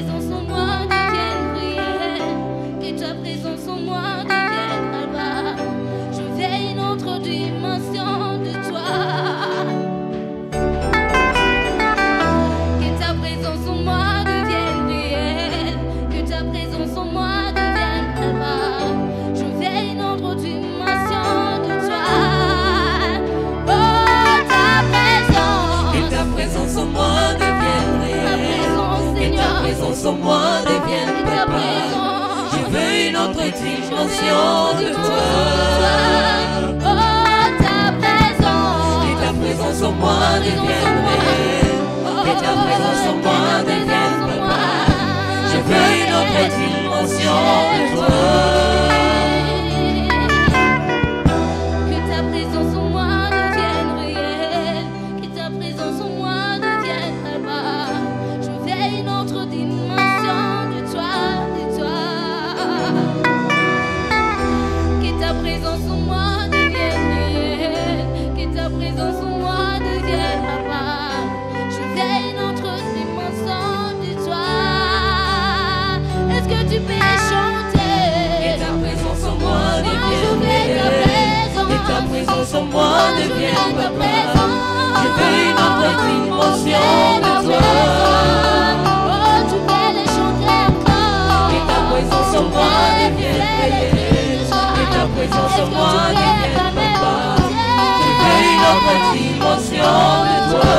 présence en moi devienne réelle, que ta présence en moi devienne alba. Je veux une autre dimension de toi. Que ta présence en moi devienne réelle, que ta présence en moi devienne alba. Je veux une autre dimension de toi. Oh, ta présence. Que ta présence en moi devienne réelle. Que ta présence en moi devienne papa. Je veux une autre dimension de toi. Oh, ta présence. Que ta présence en moi devienne réelle. Que ta présence en moi devienne papa. Je veux une autre dimension de toi. Que ta présence en moi devienne réelle, que ta présence en moi devienne là-bas. Je veux une autre dimension de toi, de toi. Que ta présence en moi devienne réelle, que ta présence en moi devienne là-bas. Je veux une autre dimension de toi. Est-ce que tu peux chanter? Que ta présence en moi Je devienne veux ta réelle. présence. Que ta présence en moi devienne ta papa. présence. Je veux une autre dimension de toi. Oh, tu peux les chanter encore. Que ta présence en moi devienne réelle. Que ta présence en moi devienne papa. Je veux une autre dimension de toi.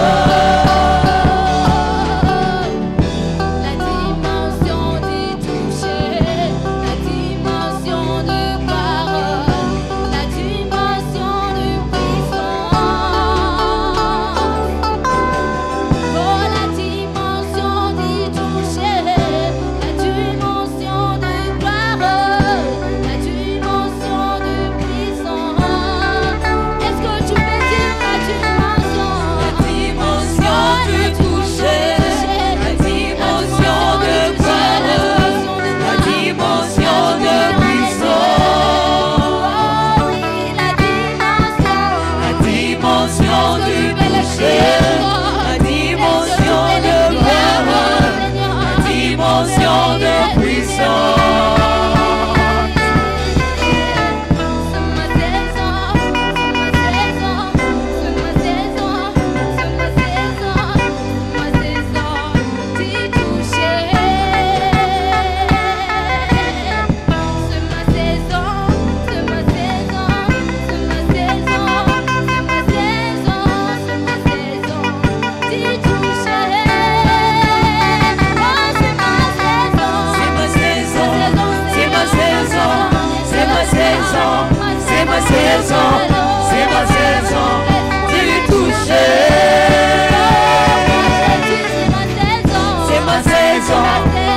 La dimension du toucher, la dimension de parole, la dimension de puissance. Oh, la dimension du toucher, la dimension de parole, la dimension de puissance. Est-ce que tu peux dire la dimension? La dimension du toucher, la dimension de parole, la dimension de puissance. Oh oui, la dimension. La dimension du toucher, la dimension de parole, la dimension de puissance. C'est ma saison, c'est ma saison du toucher. C'est ma saison,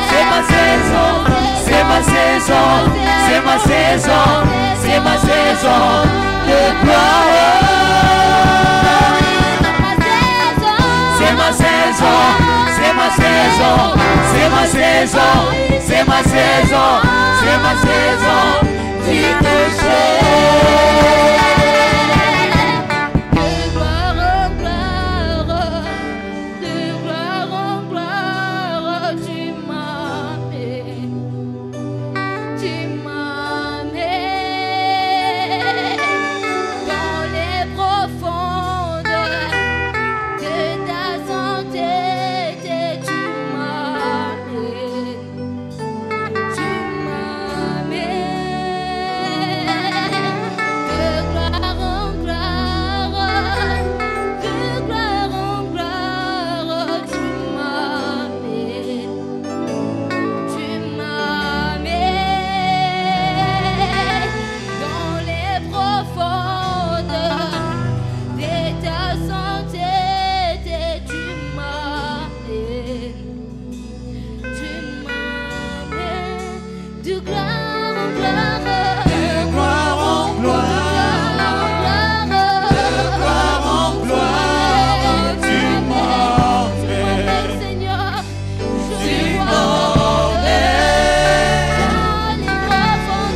c'est ma saison, c'est ma saison, c'est ma saison, c'est ma saison de gloire. C'est ma saison, c'est ma saison, c'est ma saison, c'est ma saison, c'est ma saison du toucher. De gloire en gloire, de gloire en gloire, tu m'as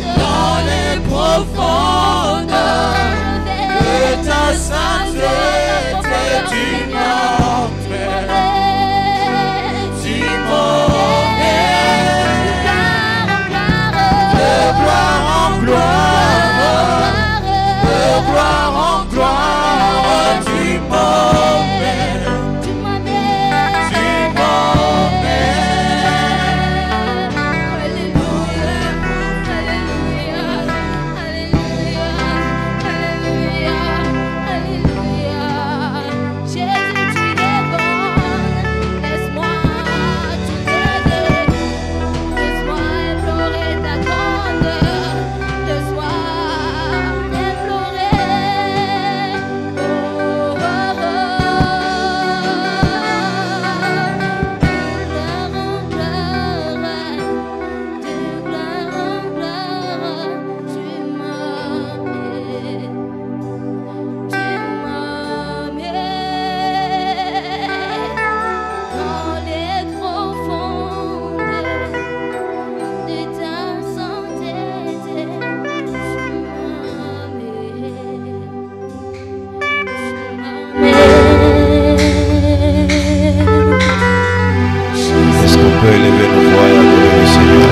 dans les profondeurs de ta santé, tu m'as Tu m'en adorer le Seigneur.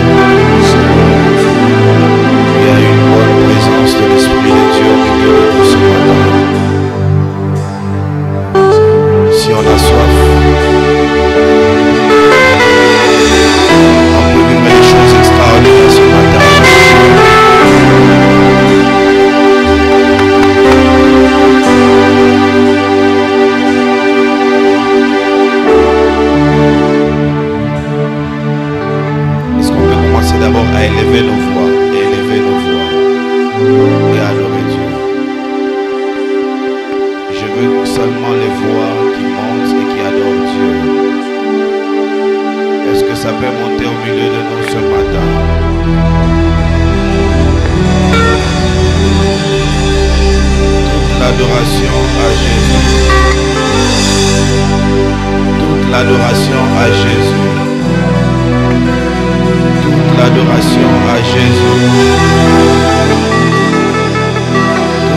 Il y a une bonne présence de l'Esprit de Dieu au milieu de nous ce matin. Si on a soif, on peut vivre des choses extraordinaires ce matin. Est-ce qu'on peut commencer d'abord à élever nos voix, et adorer Dieu? Je veux seulement les voix qui montent et qui adorent Dieu. Est-ce que ça peut monter au milieu de nous ce matin? Toute l'adoration à Jésus. Toute l'adoration à Jésus. Toute l'adoration à Jésus.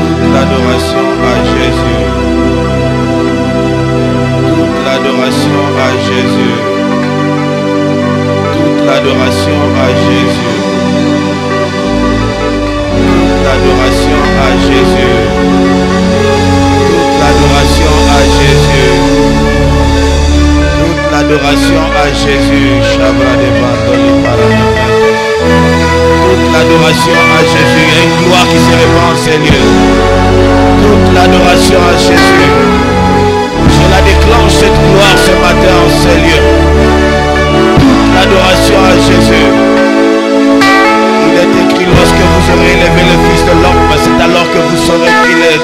Toute l'adoration à Jésus. Toute l'adoration à Jésus. Toute l'adoration à Jésus. Toute l'adoration à Jésus. Toute l'adoration à Jésus. Toute l'adoration à Jésus. Shabra de Bandoli Paranamé. Toute l'adoration à Jésus. Il y a une gloire qui se répand en ces lieux. Toute l'adoration à Jésus. Je la déclenche cette gloire ce matin en ces lieux. Toute l'adoration à Jésus. Il est écrit, lorsque vous aurez élevé le Fils de l'homme, c'est alors que vous saurez qu'il est.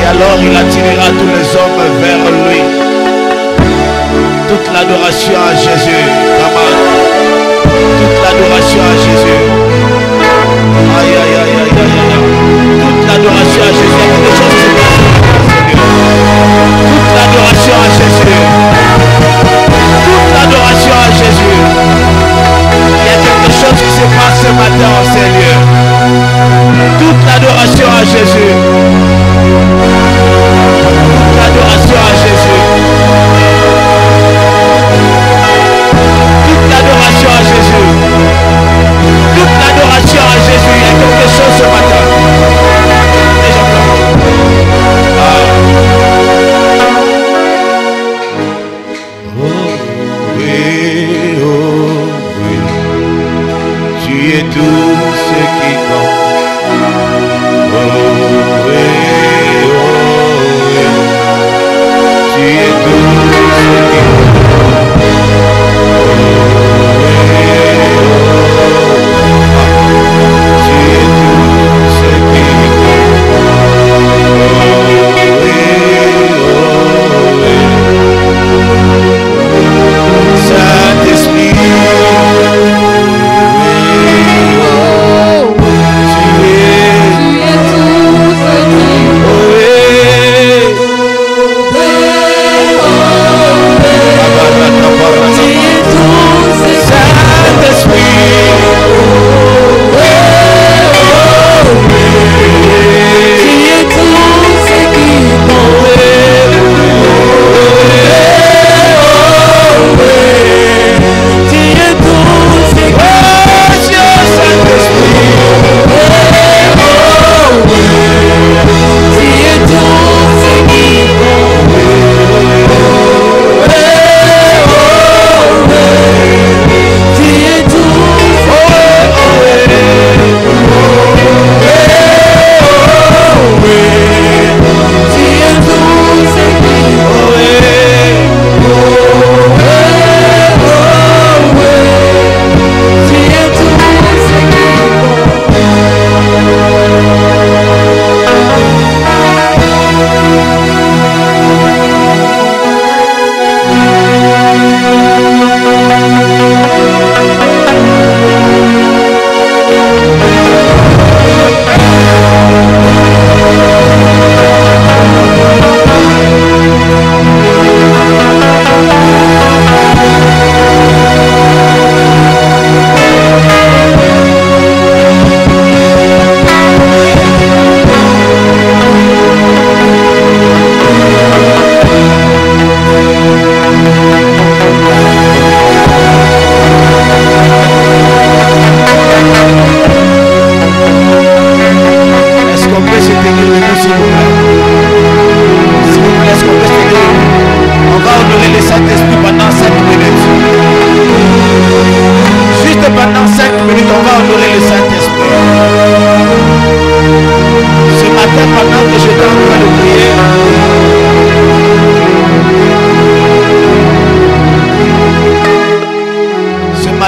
Et alors il attirera tous les hommes vers lui. Toute l'adoration à Jésus. Amen. Toute l'adoration à Jésus. Aïe, aïe, aïe, aïe, aïe, aïe. Toute l'adoration à Jésus. Il y a quelque chose qui se passe. Toute l'adoration à Jésus. Toute l'adoration à Jésus. Il y a quelque chose qui se passe ce matin en ces lieux. Toute l'adoration à Jésus. Toute l'adoration à Jésus. Toute l'adoration à Jésus. Toute l'adoration à Jésus. Il y a quelque chose ce matin. Et j'entends. Tu es tout ce qui compte. Tu es tout ce qui compte. Tu es tout ce qui compte. Saint-Esprit.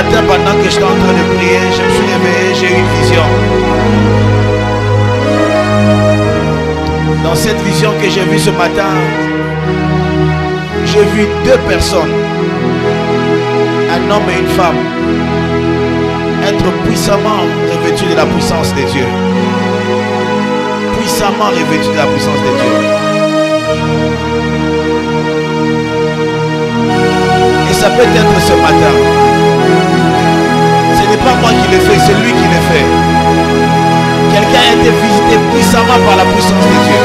matin, pendant que j'étais en train de prier, je me suis réveillé, j'ai eu une vision. Dans cette vision que j'ai vue ce matin, j'ai vu deux personnes, un homme et une femme, être puissamment revêtus de la puissance de Dieu. Puissamment revêtus de la puissance de Dieu. Et ça peut être ce matin. Ce n'est pas moi qui le fais, c'est lui qui le fait. Quelqu'un a été visité puissamment par la puissance de Dieu.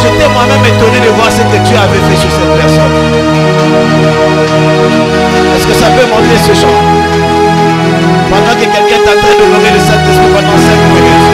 J'étais moi-même étonné de voir ce que Dieu avait fait sur cette personne. Est-ce que ça peut montrer ce chant? Pendant que quelqu'un est en train de nommer le Saint-Esprit pendant 5 minutes.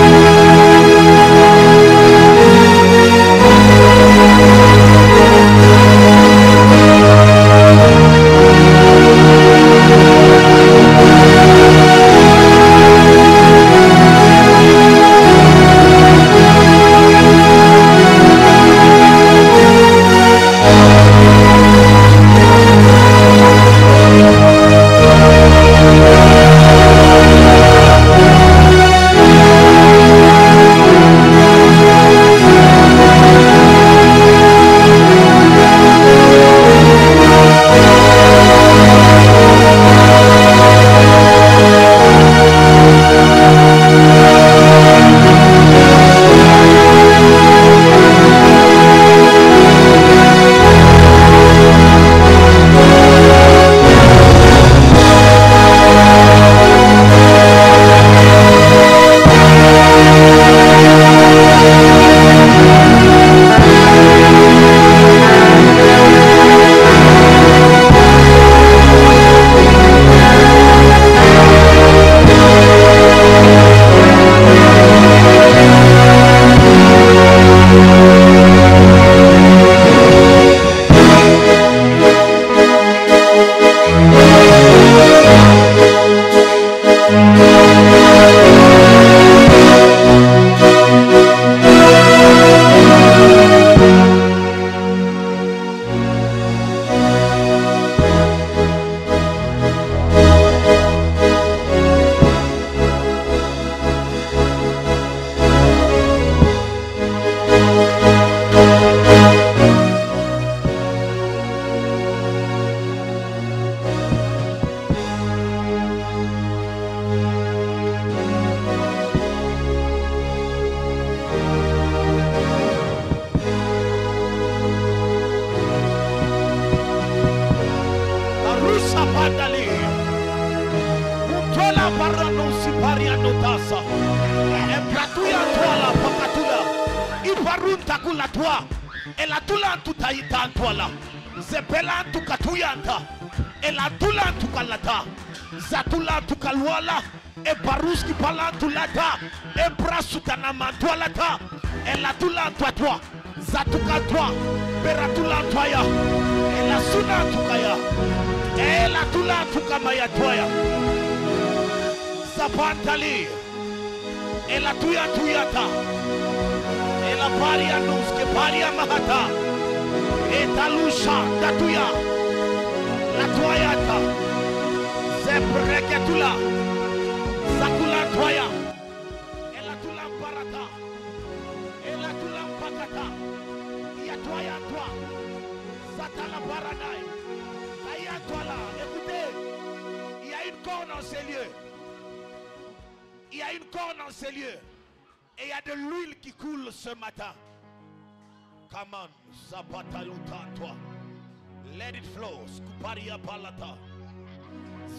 Let it flow. Skuparia palata.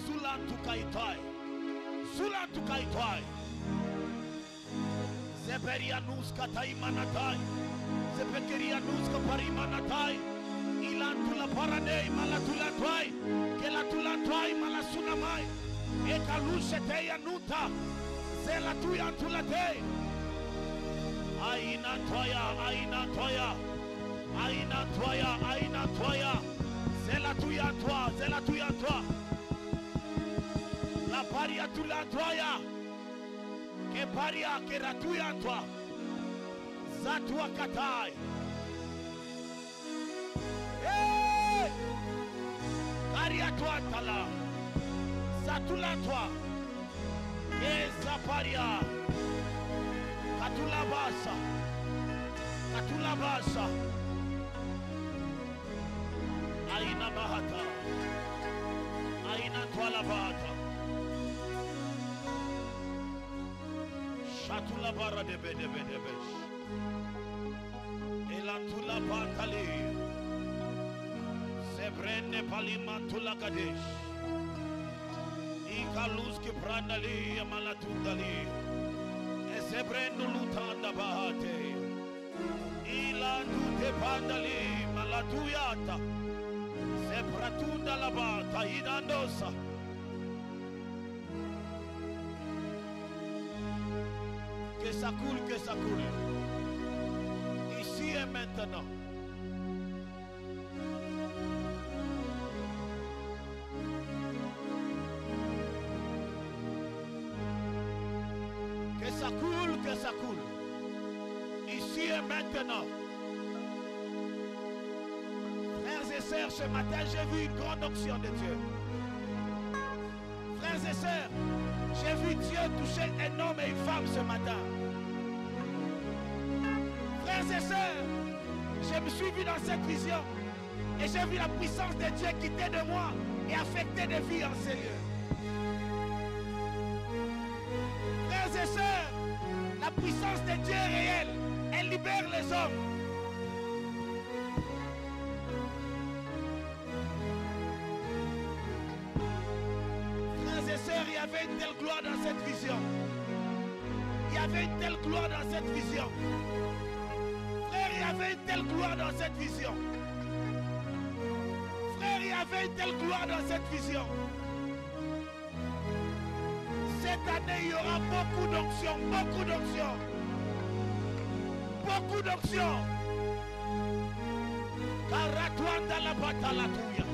Zulan tukaitai. Zulan tukaitai. Zeberia nuska taimanatai. Zeberia nuska parimanatai. Ilantula paradei malatula twai. Kelatula twai malasunamai. Ekalushe teya nuta. Zela tuya tulatei. Aina toya, aina toya. Aina toya, aina toya. Zela tuya toi. La paria tu la toya. Que paria que ratuya toi. Zatua katai. Hey! Paria toi tala. Katula toi. Ezaparia. Katula basa. Katula basa. Aina bahata. Aina toi la bata. Shatula bara de bedebedebesh. Elantula pantali. Sebrende palimantula kadesh. Ikalus ki prandali malatundali. Sebrendo lutanda bahate. Ilandu te pandali malatuyata. Sebratunda la bata idandosa. Que ça coule, que ça coule. Ici et maintenant. Que ça coule, que ça coule. Ici et maintenant. Frères et sœurs, ce matin, j'ai vu une grande onction de Dieu. Frères et sœurs, j'ai vu Dieu toucher un homme et une femme ce matin. Frères et sœurs, je me suis vu dans cette vision et j'ai vu la puissance de Dieu quitter de moi et affecter des vies en ces lieux. Frères et sœurs, la puissance de Dieu est réelle. Elle libère les hommes. Frères et sœurs, il y avait une telle gloire dans cette vision. Il y avait une telle gloire dans cette vision. Frère, il y avait une telle gloire dans cette vision. Frère, il y avait une telle gloire dans cette vision. Cette année, il y aura beaucoup d'onction, beaucoup d'onction. Beaucoup d'onction. Karatuanda la batalatuya.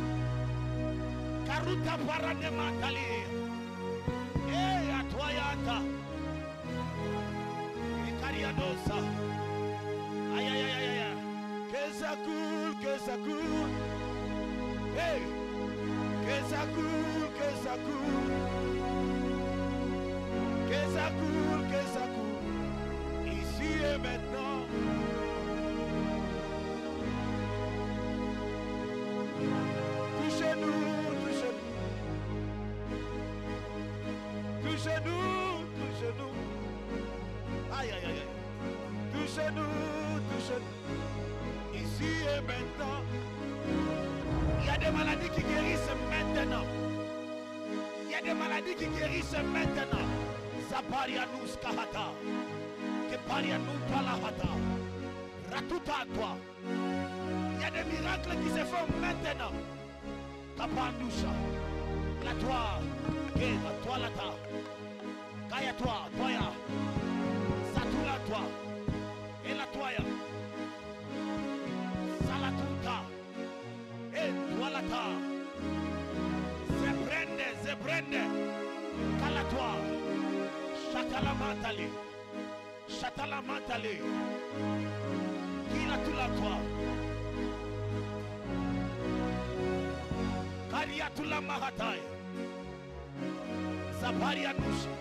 Karuta parane matali. Eh, atoyata. Ekariadosa. Aïe, aïe, aïe, aïe, aïe. Que ça coule, que ça coule. Hey, que ça coule, que ça coule. Que ça coule, que ça coule. Ici et maintenant. Touchez-nous, touchez-nous. Touchez-nous, touchez-nous. Aïe, aïe, aïe. Touchez-nous, touchez-nous. Ici et maintenant. Il y a des maladies qui guérissent maintenant. Il y a des maladies qui guérissent maintenant. Zaparianus kahata. Keparianus palahata. Ratuta toi. Il y a des miracles qui se font maintenant. Kapandusha. La toi. La toi la ta. Kaya toi. Toya. Satura toi. Et la toya. Salatuta. Et toi la ta. Zebrende, zebrende. Kalatoi. Chakalamatali. Chatalamatali. Kila tula toi. Kariatula mahatai. Zaparianusha.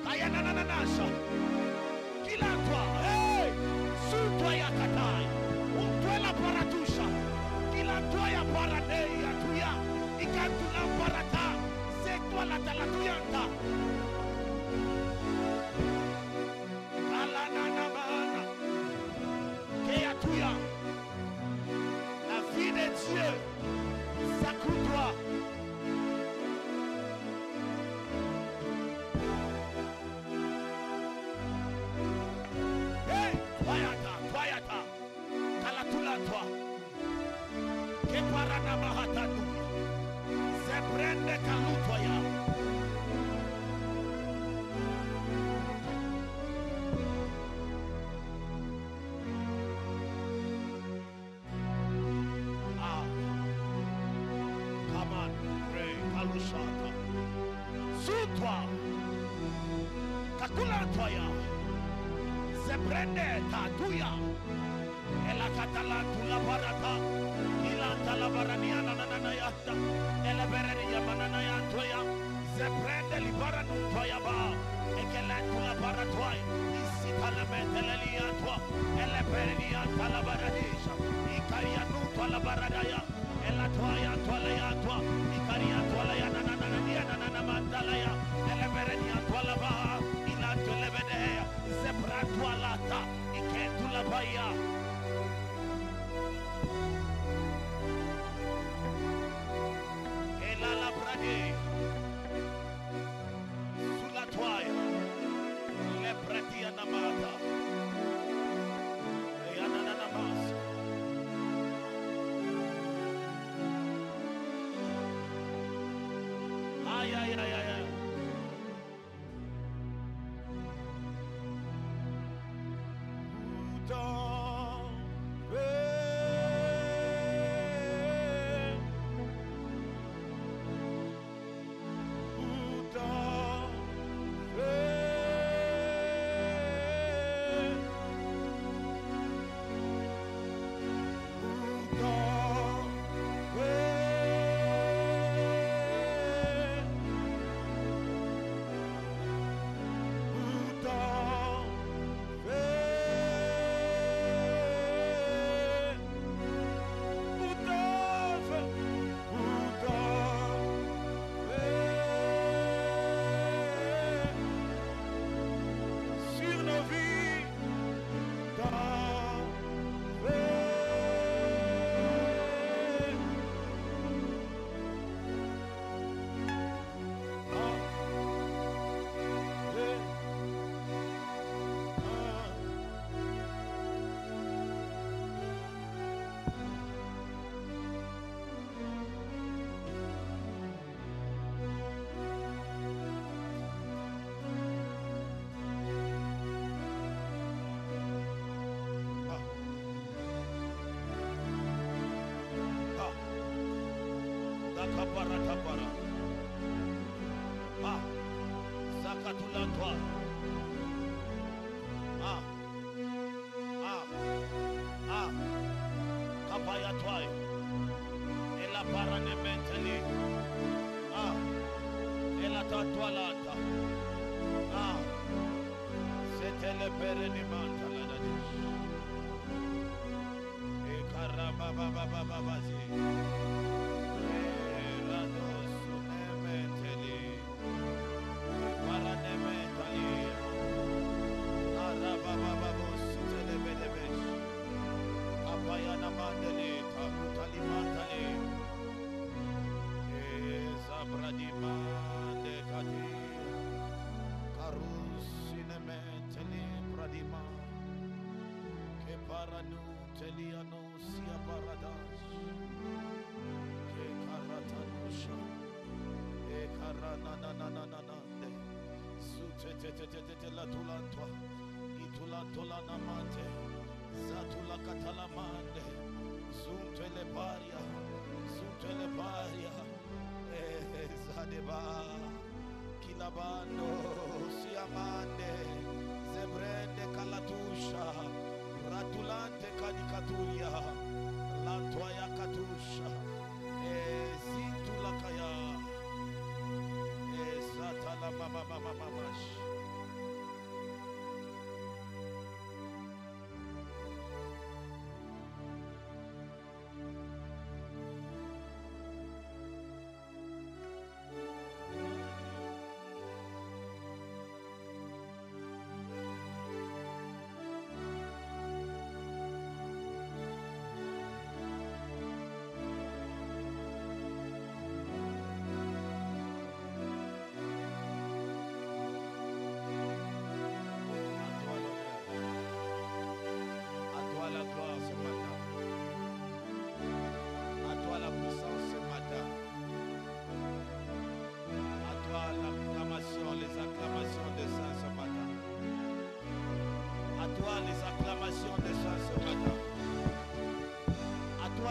Kayanananasha. Kila toi. Hey! Sous toi ya katai. Toi la paratusha. Kila toi ya paradei ya tuya. Ikantula parata. C'est toi la talatuyanta. Kalananamana. Keya tuya. La vie de Dieu. Sakou-toi. Hey, toyata, toyata. Kalatula toi. Keparana mahatanu. Zebrende kalutoya. Sous toi, Kakula Toya, Zebrende Tatuya, Ela Katala Tula Barata, Ila Talabarania Nanayata, Ela Berenia Mananaya, toi. Elle est bénie à toi la baradisha. Ikaria nous toi la baradaya. Elle a toi ya toi la ya toi. Ikaria toi la ya nanana mandalaya. Elle est bénie à toi là-bas. Il a te levé. Zebra toi la ta. Ikentu la baya. Et là la bradée. Sous la toile. Les prêtis à Namata. Et à Nananamas. Aïe, aïe, aïe, aïe. C'était le péréniment. Et Karabababababasi. Et Radosunemeteli. Paranemetali. Arababababositelebelebesh. Apayanamandeli. Takutalimatali. Et Zabradimande Kati. Karusinemeteli Pradima. Ke paranu teliano sia paradas. Ke karatanusha. E karanananananande. Sutetetetetete la tulantwa. Itulantola namante. Zatula katalamande. Zuntele paria. Zuntele paria. Zadeba. Kilabando. Siamande. Zebrende kalatusha. Ratulante kadikaturia. Lantwaya katusha. Zintulakaya. Satala mama mama mamash.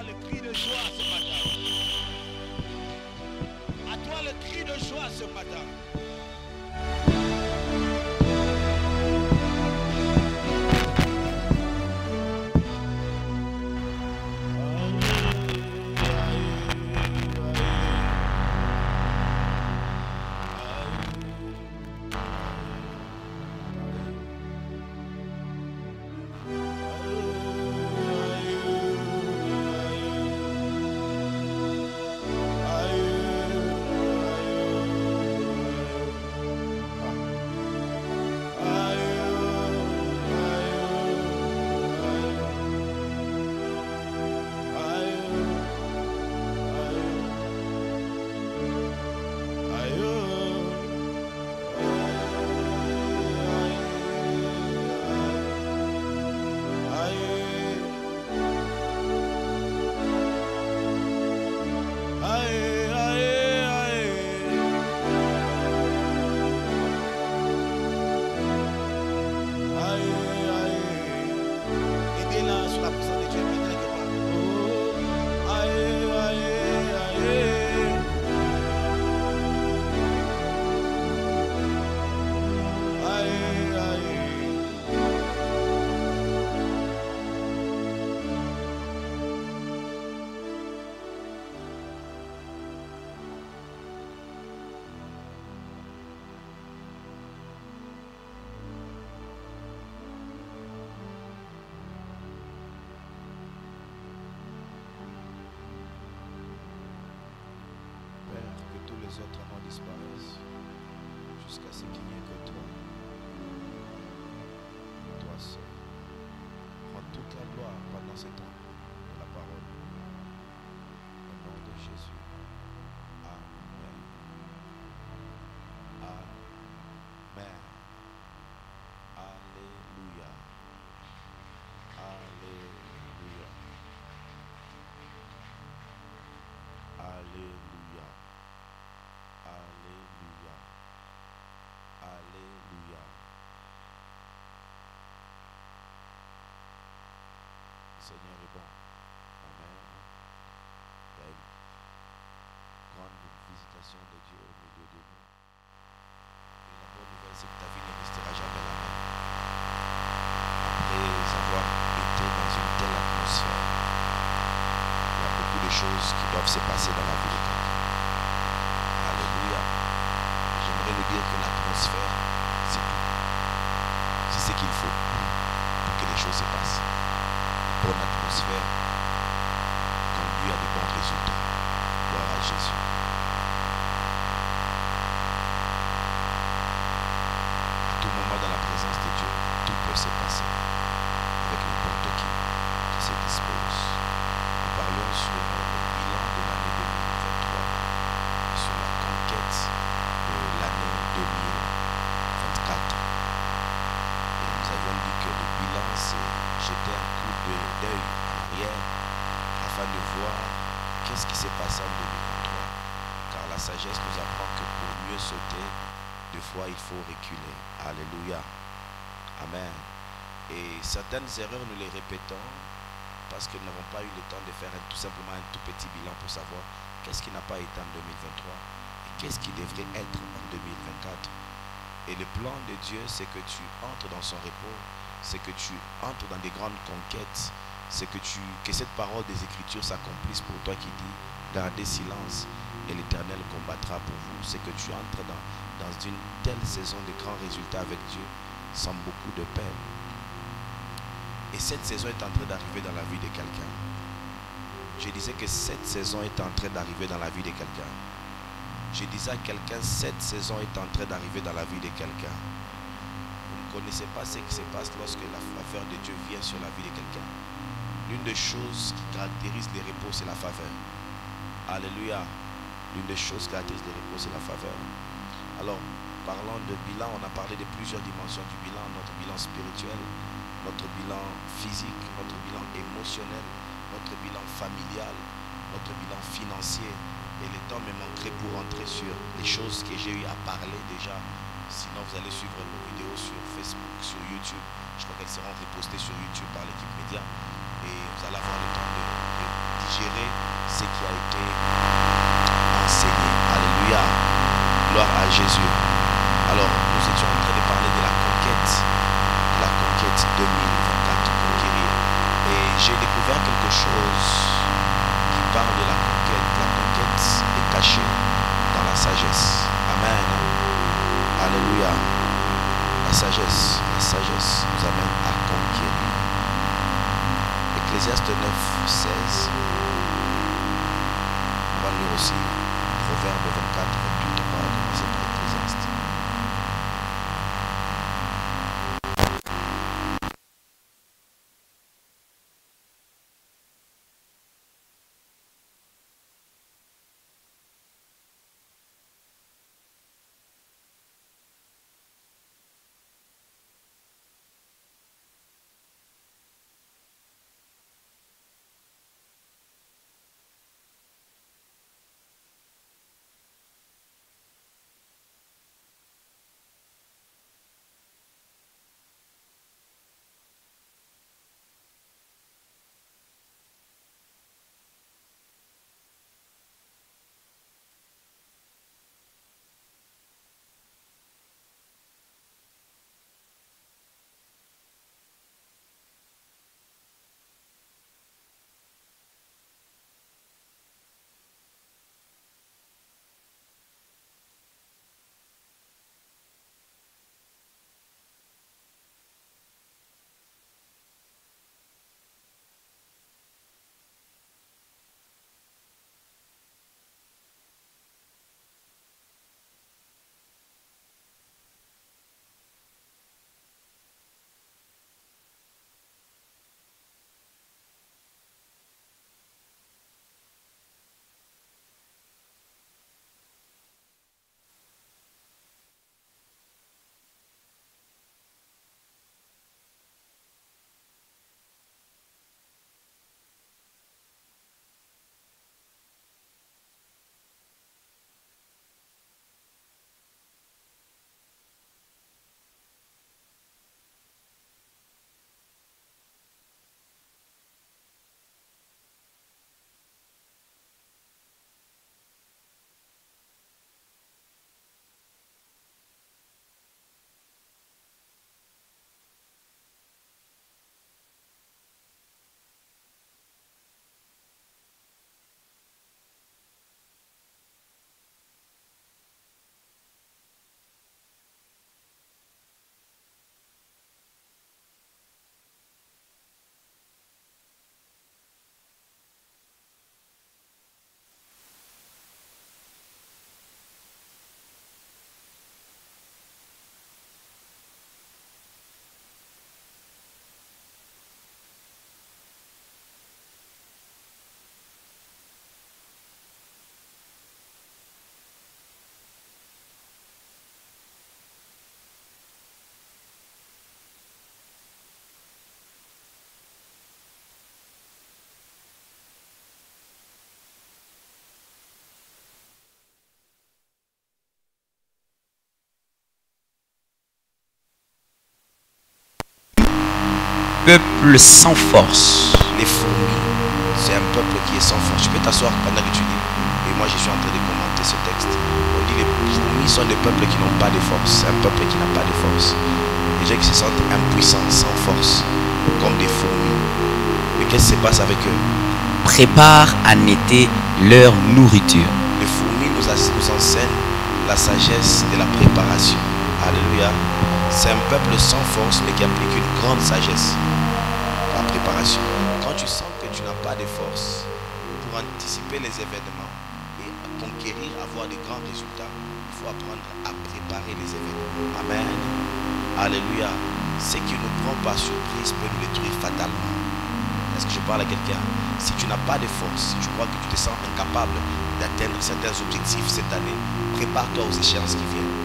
Le cri de joie ce matin. À toi le cri de joie ce matin. les autres noms disparaissent jusqu'à ce qu'il n'y ait que toi. Toi seul. Prends toute la gloire pendant ce temps de la parole. Au nom de Jésus. Amen. Amen. Alléluia. Alléluia. Alléluia. Alléluia. Alléluia. Le Seigneur est bon. Amen. Il y a une grande visitation de Dieu au milieu de nous. Et la bonne nouvelle, c'est que ta vie ne restera jamais la même. Après avoir été dans une telle atmosphère, il y a beaucoup de choses qui doivent se passer dans la vie de quelqu'un. Alléluia. J'aimerais lui dire que l'atmosphère, c'est tout. C'est ce qu'il faut pour que les choses se passent. Une bonne atmosphère conduit à de bons résultats. Gloire à Jésus. À tout moment dans la présence de Dieu, tout peut se passer avec n'importe qui se dispose. Nous parlions sur le bilan de l'année 2023 et sur la conquête de l'année 2024. Et nous avions dit que le bilan, c'est jeter un coup d'œil en arrière afin de voir qu'est-ce qui s'est passé en 2023. Car la sagesse nous apprend que pour mieux sauter, des fois il faut reculer. Alléluia. Amen. Et certaines erreurs, nous les répétons parce que nous n'avons pas eu le temps de faire tout simplement un tout petit bilan pour savoir qu'est-ce qui n'a pas été en 2023 et qu'est-ce qui devrait être en 2024. Et le plan de Dieu, c'est que tu entres dans son repos, c'est que tu entres dans des grandes conquêtes, c'est que cette parole des Écritures s'accomplisse pour toi qui dis, gardez silence et l'Éternel combattra pour vous. C'est que tu entres dans une telle saison de grands résultats avec Dieu, sans beaucoup de peine. Et cette saison est en train d'arriver dans la vie de quelqu'un. Je disais que cette saison est en train d'arriver dans la vie de quelqu'un. Je disais à quelqu'un, cette saison est en train d'arriver dans la vie de quelqu'un. Vous ne connaissez pas ce qui se passe lorsque la faveur de Dieu vient sur la vie de quelqu'un. L'une des choses qui caractérise les repos, c'est la faveur. Alléluia. L'une des choses qui caractérise les repos, c'est la faveur. Alors, parlant de bilan, on a parlé de plusieurs dimensions du bilan. Notre bilan spirituel, notre bilan physique, notre bilan émotionnel, notre bilan familial, notre bilan financier. Et le temps me manquerait pour rentrer sur les choses que j'ai eu à parler déjà. Sinon, vous allez suivre nos vidéos sur Facebook, sur YouTube. Je crois qu'elles seront repostées sur YouTube par l'équipe média. Et vous allez avoir le temps de digérer ce qui a été enseigné. Alléluia. Gloire à Jésus. Alors, nous étions en train de parler de la conquête 2024, conquérir. Et j'ai découvert quelque chose qui parle de la conquête. La conquête est cachée dans la sagesse. Amen. Alléluia. La sagesse nous amène à conquérir. Ecclésiaste 9, 16. On va lire aussi Proverbe 24, 28. On va commencer par Ecclésiaste. peuple sans force. Les fourmis, c'est un peuple qui est sans force. Tu peux t'asseoir pendant que tu lis. Et moi, je suis en train de commenter ce texte. On dit les fourmis sont des peuples qui n'ont pas de force. C'est un peuple qui n'a pas de force. Les gens qui se sentent impuissants, sans force, comme des fourmis. Mais qu'est-ce qui se passe avec eux? Prépare en été leur nourriture. Les fourmis nous enseignent la sagesse de la préparation. Alléluia. C'est un peuple sans force, mais qui applique une grande sagesse. La préparation. Quand tu sens que tu n'as pas de force pour anticiper les événements et conquérir, avoir de grands résultats, il faut apprendre à préparer les événements. Amen. Alléluia. Ce qui ne nous prend par surprise peut nous détruire fatalement. Est-ce que je parle à quelqu'un? Si tu n'as pas de force, si tu crois que tu te sens incapable d'atteindre certains objectifs cette année, prépare-toi aux échéances qui viennent.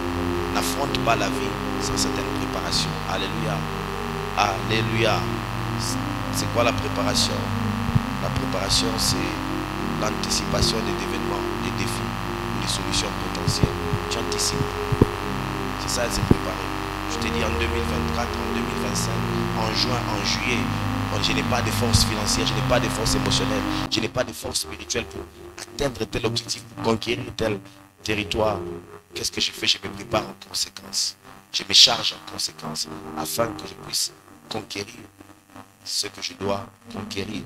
N'affronte pas la vie sans certaines préparations. Alléluia. Alléluia. C'est quoi la préparation? La préparation, c'est l'anticipation des événements, des défis, des solutions potentielles. Tu anticipes. C'est ça, c'est préparer. Je te dis en 2024, en 2025, en juin, en juillet, je n'ai pas de force financière, je n'ai pas de force émotionnelle, je n'ai pas de force spirituelle pour atteindre tel objectif, pour conquérir tel territoire. Qu'est-ce que je fais? Je me prépare en conséquence. Je me charge en conséquence afin que je puisse conquérir ce que je dois conquérir.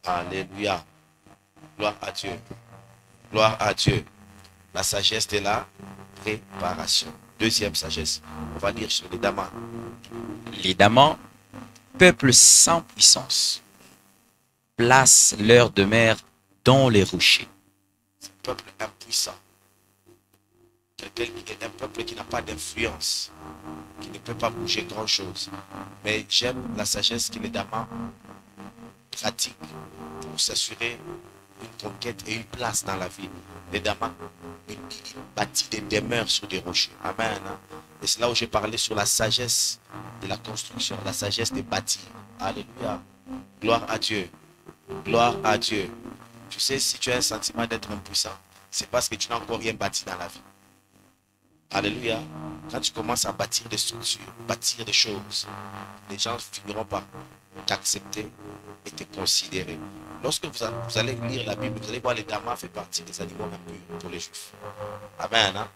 Alléluia. Gloire à Dieu. Gloire à Dieu. La sagesse de la préparation. Deuxième sagesse. On va lire sur les Damas. Les Damas, peuple sans puissance, place leur demeure dans les rochers. C'est un peuple impuissant. Quelqu'un qui est un peuple qui n'a pas d'influence, qui ne peut pas bouger grand chose. Mais j'aime la sagesse que les Damas pratiquent pour s'assurer une conquête et une place dans la vie. Les Damas, ils bâtissent des demeures sur des rochers. Amen. Et c'est là où j'ai parlé sur la sagesse de la construction, la sagesse de bâtir. Alléluia. Gloire à Dieu. Gloire à Dieu. Tu sais, si tu as un sentiment d'être impuissant, c'est parce que tu n'as encore rien bâti dans la vie. Alléluia. Quand tu commences à bâtir des structures, bâtir des choses, les gens finiront par t'accepter et te considérer. Lorsque vous allez lire la Bible, vous allez voir les Damas fait partie des animaux impurs pour les Juifs. Amen. Hein?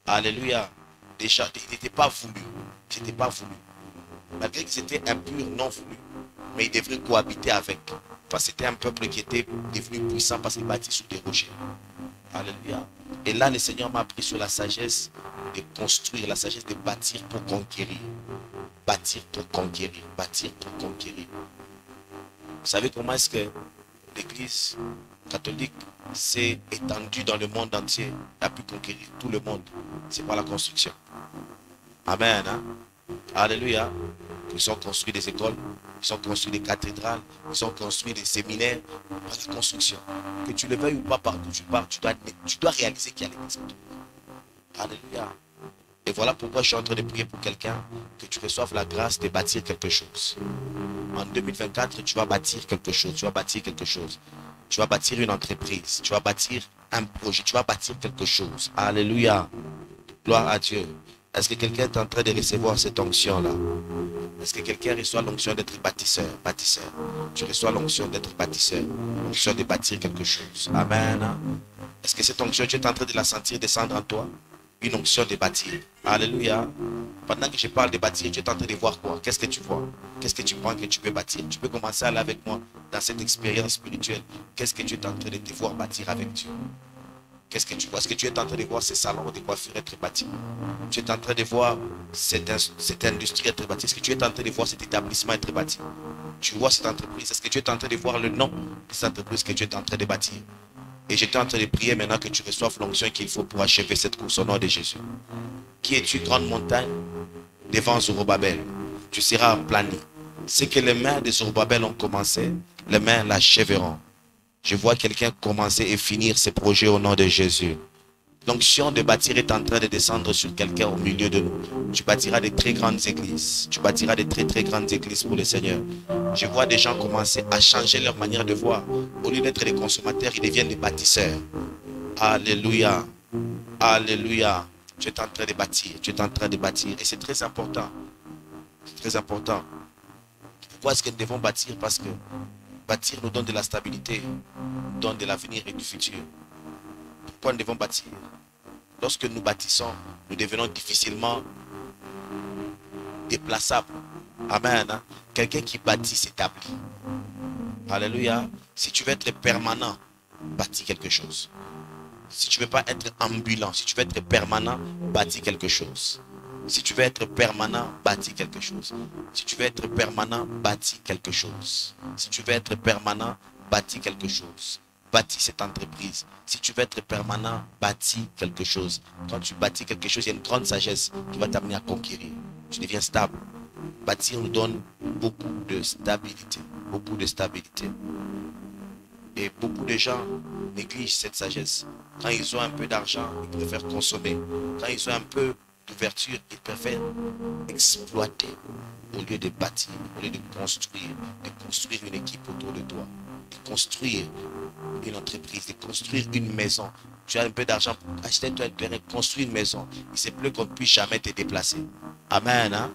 Alléluia. Déjà, ils n'étaient pas voulus. Ils n'étaient pas voulus. Malgré qu'ils étaient impurs, non voulus. Mais ils devraient cohabiter avec. Parce que c'était un peuple qui était devenu puissant parce qu'il bâtit sur des rochers. Alléluia. Et là, le Seigneur m'a appris sur la sagesse de construire, la sagesse de bâtir pour conquérir. Bâtir pour conquérir. Bâtir pour conquérir. Vous savez comment est-ce que l'Église catholique s'est étendue dans le monde entier, a pu conquérir tout le monde? C'est par la construction. Amen. Hein? Alléluia. Ils ont construit des écoles, ils ont construit des cathédrales, ils ont construit des séminaires par la construction. Que tu le veuilles ou pas, partout tu pars, tu dois réaliser qu'il y a l'église. Alléluia. Et voilà pourquoi je suis en train de prier pour quelqu'un, que tu reçoives la grâce de bâtir quelque chose. En 2024, tu vas bâtir quelque chose, tu vas bâtir quelque chose. Tu vas bâtir une entreprise, tu vas bâtir un projet, tu vas bâtir quelque chose. Alléluia. Gloire à Dieu. Est-ce que quelqu'un est en train de recevoir cette onction-là? Est-ce que quelqu'un reçoit l'onction d'être bâtisseur? Bâtisseur. Tu reçois l'onction d'être bâtisseur. L'onction de bâtir quelque chose. Amen. Est-ce que cette onction, tu es en train de la sentir descendre en toi? Une onction de bâtir. Alléluia. Pendant que je parle de bâtir, tu es en train de voir quoi? Qu'est-ce que tu vois? Qu'est-ce que tu penses que tu peux bâtir? Tu peux commencer à aller avec moi dans cette expérience spirituelle. Qu'est-ce que tu es en train de te voir bâtir avec Dieu? Qu'est-ce que tu vois? Est-ce que tu es en train de voir ces salons de coiffure être bâtis? Tu es en train de voir cette industrie être bâtie? Est-ce que tu es en train de voir cet établissement être bâti? Tu vois cette entreprise? Est-ce que tu es en train de voir le nom de cette entreprise que tu es en train de bâtir? Et j'étais en train de prier maintenant que tu reçoives l'onction qu'il faut pour achever cette course au nom de Jésus. Qui es-tu, grande montagne? Devant Zorobabel, tu seras aplani. Ce que les mains de Zorobabel ont commencé, les mains l'achèveront. Je vois quelqu'un commencer et finir ses projets au nom de Jésus. L'onction de bâtir est en train de descendre sur quelqu'un au milieu de nous. Tu bâtiras de très grandes églises. Tu bâtiras de très très grandes églises pour le Seigneur. Je vois des gens commencer à changer leur manière de voir. Au lieu d'être des consommateurs, ils deviennent des bâtisseurs. Alléluia. Alléluia. Tu es en train de bâtir. Tu es en train de bâtir. Et c'est très important. C'est très important. Pourquoi est-ce que nous devons bâtir? Parce que bâtir nous donne de la stabilité, nous donne de l'avenir et du futur. Pourquoi nous devons bâtir? Lorsque nous bâtissons, nous devenons difficilement déplaçables. Amen. Hein? Quelqu'un qui bâtit s'établit. Alléluia. Si tu veux être permanent, bâtis quelque chose. Si tu ne veux pas être ambulant, si tu veux être permanent, bâtis quelque chose. Si tu veux être permanent, bâtis quelque chose. Si tu veux être permanent, bâtis quelque chose. Si tu veux être permanent, bâtis quelque chose. Bâtis cette entreprise. Si tu veux être permanent, bâtis quelque chose. Quand tu bâtis quelque chose, il y a une grande sagesse qui va t'amener à conquérir. Tu deviens stable. Bâtir nous donne beaucoup de stabilité. Beaucoup de stabilité. Et beaucoup de gens négligent cette sagesse. Quand ils ont un peu d'argent, ils préfèrent consommer. Quand ils ont un peu d'ouverture, ils préfèrent exploiter au lieu de bâtir, au lieu de construire une équipe autour de toi, de construire une entreprise, de construire une maison. Tu as un peu d'argent pour acheter toi un terrain, construire une maison. Il se peut qu'on ne puisse jamais te déplacer. Amen. Hein?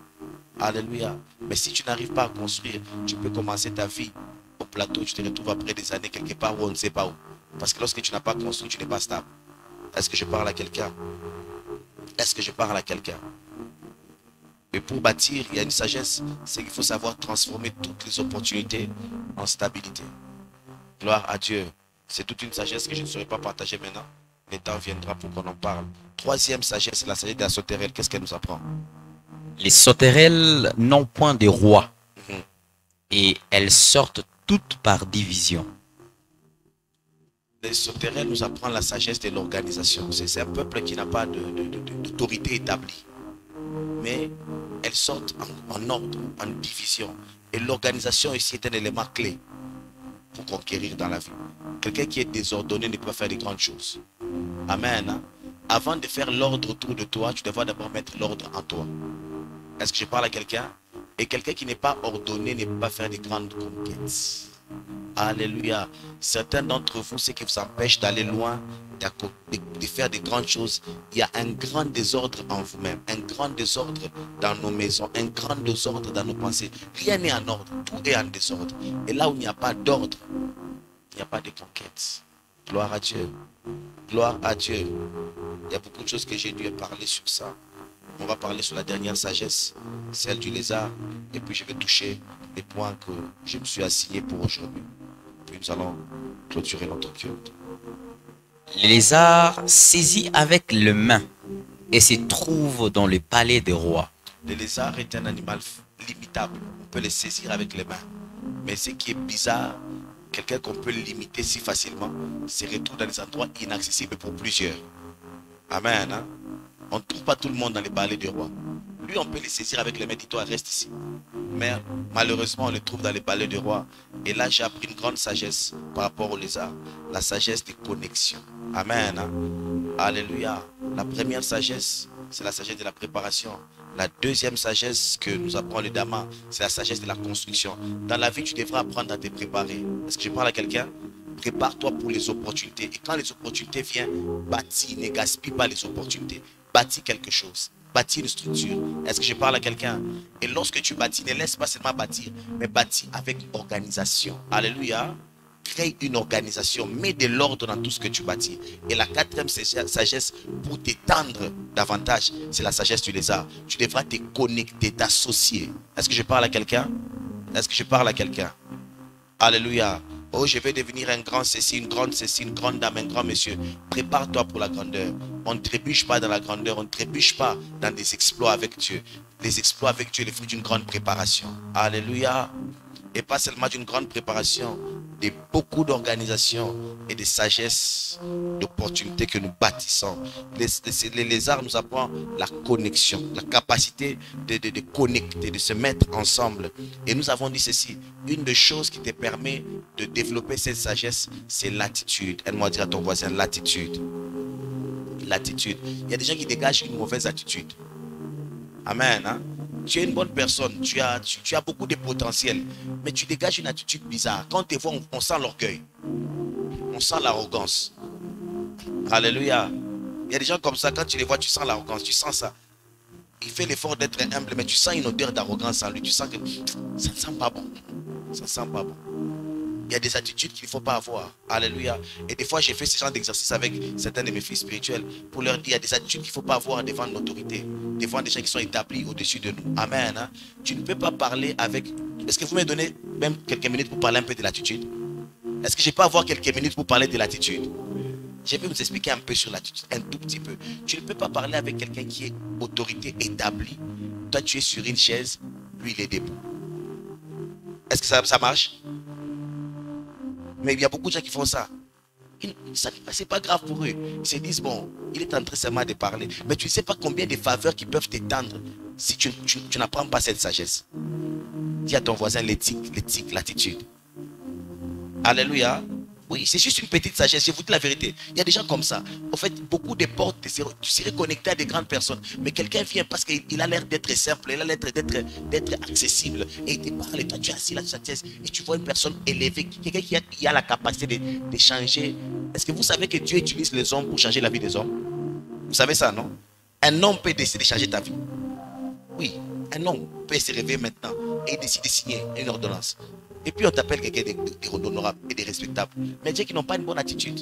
Alléluia. Mais si tu n'arrives pas à construire, tu peux commencer ta vie au plateau, tu te retrouves après des années quelque part où on ne sait pas où. Parce que lorsque tu n'as pas construit, tu n'es pas stable. Est-ce que je parle à quelqu'un? Est-ce que je parle à quelqu'un? Et pour bâtir, il y a une sagesse, c'est qu'il faut savoir transformer toutes les opportunités en stabilité. Gloire à Dieu. C'est toute une sagesse que je ne saurais pas partager maintenant. Le temps viendra pour qu'on en parle. Troisième sagesse, c'est la sagesse de la sauterelle. Qu'est-ce qu'elle nous apprend? Les sauterelles n'ont point de roi. Et elles sortent toutes par division. Les sauterelles nous apprennent la sagesse de l'organisation. C'est un peuple qui n'a pas d'autorité établie. Mais elles sortent en ordre, en division. Et l'organisation ici est un élément clé pour conquérir dans la vie. Quelqu'un qui est désordonné ne peut pas faire de grandes choses. Amen. Avant de faire l'ordre autour de toi, tu devras d'abord mettre l'ordre en toi. Est-ce que je parle à quelqu'un? Et quelqu'un qui n'est pas ordonné ne peut pas faire de grandes conquêtes. Alléluia. Certains d'entre vous, ce qui vous empêche d'aller loin, de faire de grandes choses, il y a un grand désordre en vous-même, un grand désordre dans nos maisons, un grand désordre dans nos pensées. Rien n'est en ordre, tout est en désordre. Et là où il n'y a pas d'ordre, il n'y a pas de conquête. Gloire à Dieu. Gloire à Dieu. Il y a beaucoup de choses que j'ai dû parler sur ça. On va parler sur la dernière sagesse, celle du lézard. Et puis je vais toucher les points que je me suis assigné pour aujourd'hui. Puis nous allons clôturer notre culte. Le lézard saisit avec les mains et se trouve dans le palais des rois. Le lézard est un animal limitable. On peut le saisir avec les mains. Mais ce qui est bizarre, quelqu'un qu'on peut limiter si facilement, se retrouve dans des endroits inaccessibles pour plusieurs. Amen. Hein? On ne trouve pas tout le monde dans les palais des rois. Lui, on peut le saisir avec les mains, dis-toi, reste ici. Mais malheureusement, on le trouve dans les palais des rois. Et là, j'ai appris une grande sagesse par rapport au lézard. La sagesse des connexions. Amen. Hein? Alléluia. La première sagesse, c'est la sagesse de la préparation. La deuxième sagesse que nous apprend le Dama, c'est la sagesse de la construction. Dans la vie, tu devras apprendre à te préparer. Est-ce que je parle à quelqu'un? Prépare-toi pour les opportunités. Et quand les opportunités viennent, bâtis, ne gaspille pas les opportunités. Bâtis quelque chose. Bâtis une structure. Est-ce que je parle à quelqu'un? Et lorsque tu bâtis, ne laisse pas seulement bâtir, mais bâtis avec organisation. Alléluia. Crée une organisation. Mets de l'ordre dans tout ce que tu bâtis. Et la quatrième sagesse pour t'étendre davantage, c'est la sagesse du lézard. Tu devras te connecter, t'associer. Est-ce que je parle à quelqu'un? Est-ce que je parle à quelqu'un? Alléluia. Oh, je vais devenir un grand ceci, une grande dame, un grand monsieur. Prépare-toi pour la grandeur. On ne trébuche pas dans la grandeur, on ne trébuche pas dans des exploits avec Dieu. Les exploits avec Dieu, les fruits d'une grande préparation. Alléluia. Et pas seulement d'une grande préparation, de beaucoup d'organisations et de sagesse, d'opportunités que nous bâtissons. Les lézards nous apprennent la connexion, la capacité de connecter, de se mettre ensemble. Et nous avons dit ceci, une des choses qui te permet de développer cette sagesse, c'est l'attitude. Aide-moi à dire à ton voisin, l'attitude. L'attitude. Il y a des gens qui dégagent une mauvaise attitude. Amen. Hein? Tu es une bonne personne, tu as beaucoup de potentiel, mais tu dégages une attitude bizarre. Quand on te voit, on sent l'orgueil, on sent l'arrogance. Alléluia. Il y a des gens comme ça, quand tu les vois, tu sens l'arrogance, tu sens ça. il fait l'effort d'être humble, mais tu sens une odeur d'arrogance en lui. Tu sens que ça ne sent pas bon. Ça ne sent pas bon. Il y a des attitudes qu'il ne faut pas avoir. Alléluia. Et des fois, j'ai fait ce genre d'exercice avec certains de mes fils spirituels pour leur dire, il y a des attitudes qu'il ne faut pas avoir devant l'autorité, devant des gens qui sont établis au-dessus de nous. Amen. Hein? Tu ne peux pas parler avec... Est-ce que vous me donnez même quelques minutes pour parler un peu de l'attitude? Est-ce que je peux avoir quelques minutes pour parler de l'attitude? Je vais vous expliquer un peu sur l'attitude, un tout petit peu. Tu ne peux pas parler avec quelqu'un qui est autorité établie. Toi, tu es sur une chaise, lui, il est debout. Est-ce que ça marche? Mais il y a beaucoup de gens qui font ça. C'est pas grave pour eux. Ils se disent, bon, il est en train seulement de parler. Mais tu ne sais pas combien de faveurs qui peuvent t'étendre si tu n'apprends pas cette sagesse. Dis à ton voisin l'éthique, l'attitude. Alléluia. Oui, c'est juste une petite sagesse. Je vous dis la vérité. Il y a des gens comme ça. En fait, beaucoup de portes, tu serais connecté à des grandes personnes. Mais quelqu'un vient parce qu'il a l'air d'être simple, il a l'air d'être accessible. Et il te parle, et toi tu es assis là sur sa chaise. Et tu vois une personne élevée, quelqu'un qui a la capacité de changer. Est-ce que vous savez que Dieu utilise les hommes pour changer la vie des hommes? Vous savez ça, non? Un homme peut décider de changer ta vie. Oui, un homme peut se réveiller maintenant et décider de signer une ordonnance. Et puis on t'appelle quelqu'un d'honorable et de respectable. Mais Dieu qui n'ont pas une bonne attitude.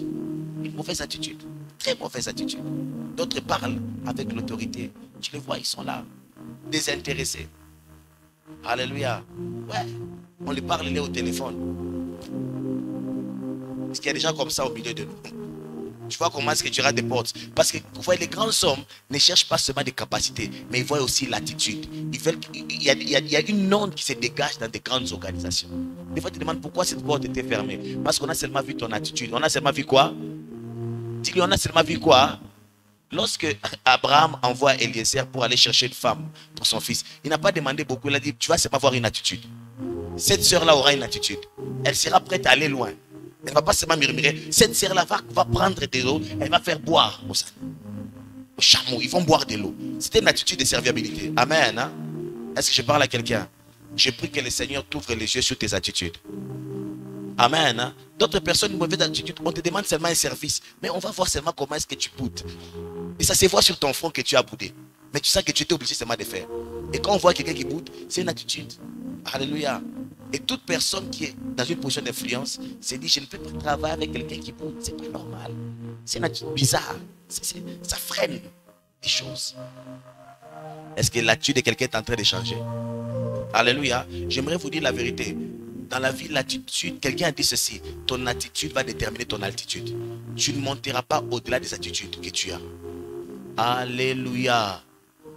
Une mauvaise attitude. Très mauvaise attitude. D'autres parlent avec l'autorité. Tu les vois, ils sont là. Désintéressés. Alléluia. Ouais. On lui parle, il est au téléphone. Est-ce qu'il y a des gens comme ça au milieu de nous? Tu vois comment est-ce que tu rates des portes. Parce que vous voyez, les grands hommes ne cherchent pas seulement des capacités, mais ils voient aussi l'attitude. Il y a une onde qui se dégage dans des grandes organisations. Des fois, tu te demandes pourquoi cette porte était fermée. Parce qu'on a seulement vu ton attitude. On a seulement vu quoi? Dis-lui, on a seulement vu quoi? Lorsque Abraham envoie Eliezer pour aller chercher une femme pour son fils, il n'a pas demandé beaucoup. Il a dit, tu vas seulement avoir une attitude. Cette sœur-là aura une attitude. Elle sera prête à aller loin. Elle ne va pas seulement murmurer. Cette sœur-là va prendre de l'eau. Elle va faire boire au chameau. Ils vont boire de l'eau. C'était une attitude de serviabilité. Amen. Hein? Est-ce que je parle à quelqu'un? Je prie que le Seigneur t'ouvre les yeux sur tes attitudes. Amen. Hein? D'autres personnes, une mauvaise attitude, on te demande seulement un service. Mais on va voir seulement comment est-ce que tu boudes. Et ça se voit sur ton front que tu as boudé. Mais tu sens que tu étais obligé seulement de faire. Et quand on voit quelqu'un qui boude, c'est une attitude. Alléluia. Et toute personne qui est dans une position d'influence se dit, je ne peux pas travailler avec quelqu'un qui boude. C'est pas normal. C'est une attitude bizarre. Ça freine les choses. Est-ce que l'attitude de quelqu'un est en train de changer? Alléluia. J'aimerais vous dire la vérité. Dans la vie, l'attitude, quelqu'un a dit ceci, ton attitude va déterminer ton altitude. Tu ne monteras pas au-delà des attitudes que tu as. Alléluia.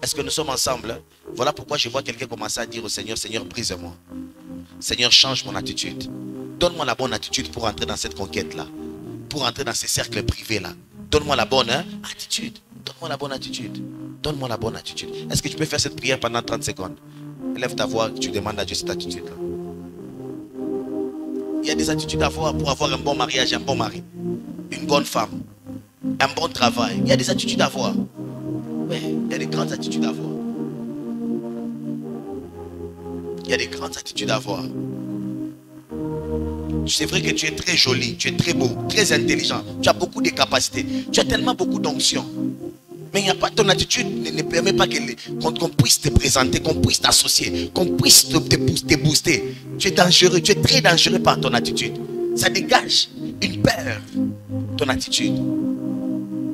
Est-ce que nous sommes ensemble? Voilà pourquoi je vois quelqu'un commencer à dire au Seigneur, Seigneur, brise-moi. Seigneur, change mon attitude. Donne-moi la bonne attitude pour entrer dans cette conquête-là. Pour entrer dans ces cercles privés-là. Donne-moi la bonne attitude. Donne-moi la bonne attitude. Donne-moi la bonne attitude. Est-ce que tu peux faire cette prière pendant 30 secondes? Élève ta voix, tu demandes à Dieu cette attitude-là. Il y a des attitudes à avoir pour avoir un bon mariage, un bon mari. Une bonne femme. Un bon travail. Il y a des attitudes à avoir. Oui, il y a des grandes attitudes à avoir. Il y a des grandes attitudes à avoir. C'est vrai que tu es très joli, tu es très beau, très intelligent. Tu as beaucoup de capacités. Tu as tellement beaucoup d'onction. Mais il n'y a pas, ton attitude ne permet pas qu'on puisse te présenter, qu'on puisse t'associer, qu'on puisse te booster. Tu es dangereux, tu es très dangereux par ton attitude. Ça dégage une peur, ton attitude.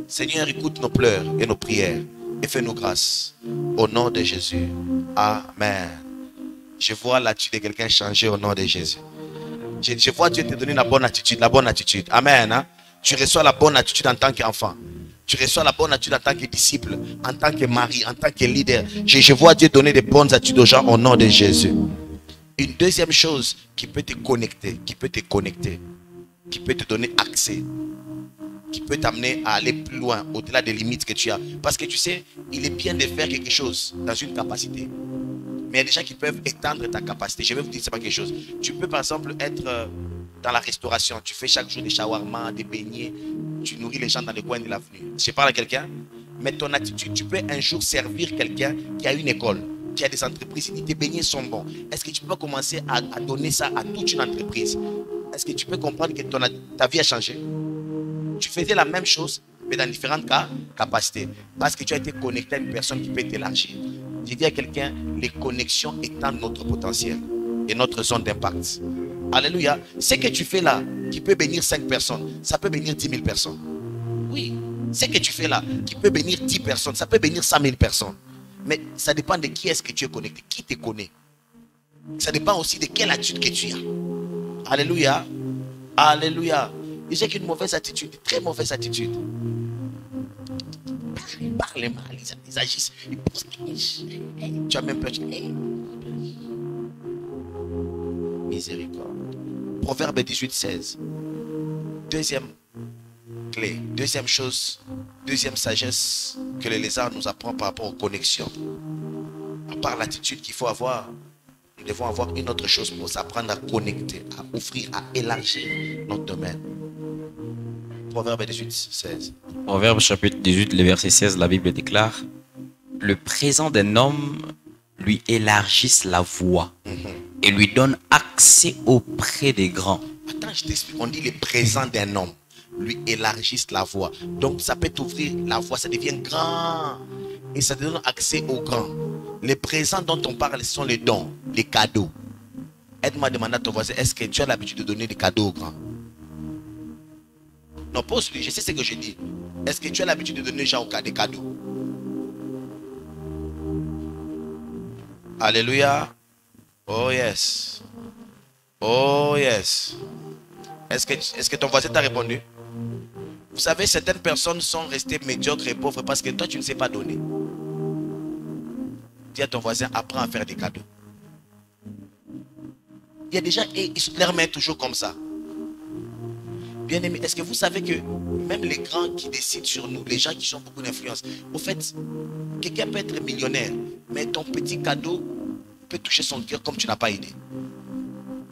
Seigneur, écoute nos pleurs et nos prières et fais-nous grâce. Au nom de Jésus. Amen. Je vois l'attitude de quelqu'un changer au nom de Jésus. Je vois Dieu te donner la bonne attitude, la bonne attitude. Amen. Hein? Tu reçois la bonne attitude en tant qu'enfant. Tu reçois la bonne attitude en tant que disciple, en tant que mari, en tant que leader. Je vois Dieu donner des bonnes attitudes aux gens au nom de Jésus. Une deuxième chose qui peut te connecter, qui peut te donner accès, qui peut t'amener à aller plus loin, au-delà des limites que tu as. Parce que tu sais, il est bien de faire quelque chose dans une capacité. Mais il y a des gens qui peuvent étendre ta capacité. Je vais vous dire c'est pas quelque chose. Tu peux par exemple être dans la restauration. Tu fais chaque jour des shawarma, des beignets. Tu nourris les gens dans les coins de l'avenue. Je parle à quelqu'un. Mais ton attitude, tu peux un jour servir quelqu'un qui a une école, qui a des entreprises. Il dit tes beignets sont bons. Est-ce que tu peux commencer à donner ça à toute une entreprise? Est-ce que tu peux comprendre que ta vie a changé? Tu faisais la même chose, mais dans différentes capacités. Parce que tu as été connecté à une personne qui peut t'élargir. J'ai dit à quelqu'un, les connexions étendent notre potentiel et notre zone d'impact. Alléluia. Ce que tu fais là, qui peut bénir 5 personnes, ça peut bénir 10 000 personnes. Oui. Ce que tu fais là, qui peut bénir 10 personnes, ça peut bénir 100 000 personnes. Mais ça dépend de qui est-ce que tu es connecté, qui te connaît. Ça dépend aussi de quelle attitude que tu as. Alléluia. Alléluia. Les gens qui ont une mauvaise attitude, une très mauvaise attitude. Ils parlent mal, ils agissent. Ils pensent, tu as même peur. Miséricorde. Proverbe 18, 16. Deuxième clé, deuxième chose, deuxième sagesse que le lézard nous apprend par rapport aux connexions. À part l'attitude qu'il faut avoir, nous devons avoir une autre chose pour s'apprendre à connecter, à offrir, à élargir notre domaine. Proverbe 18, 16. Proverbe chapitre 18, le verset 16, la Bible déclare: le présent d'un homme lui élargisse la voie et lui donne accès auprès des grands. Attends, je t'explique. On dit le présent d'un homme lui élargisse la voie. Donc ça peut t'ouvrir la voie, ça devient grand et ça te donne accès aux grands. Les présents dont on parle, ce sont les dons, les cadeaux. Aide-moi à demander à ton voisin, est-ce que tu as l'habitude de donner des cadeaux aux grands? Non, pose-lui, je sais ce que je dis. Est-ce que tu as l'habitude de donner gens des cadeaux? Alléluia. Oh yes. Oh yes. Est-ce que ton voisin t'a répondu? Vous savez, certaines personnes sont restées médiocres et pauvres parce que toi, tu ne sais pas donner. Dis à ton voisin, apprends à faire des cadeaux. Il y a des gens, et ils se leur mettent toujours comme ça. Bien aimé, est-ce que vous savez que même les grands qui décident sur nous, les gens qui ont beaucoup d'influence, au fait, quelqu'un peut être millionnaire, mais ton petit cadeau peut toucher son cœur comme tu n'as pas aidé.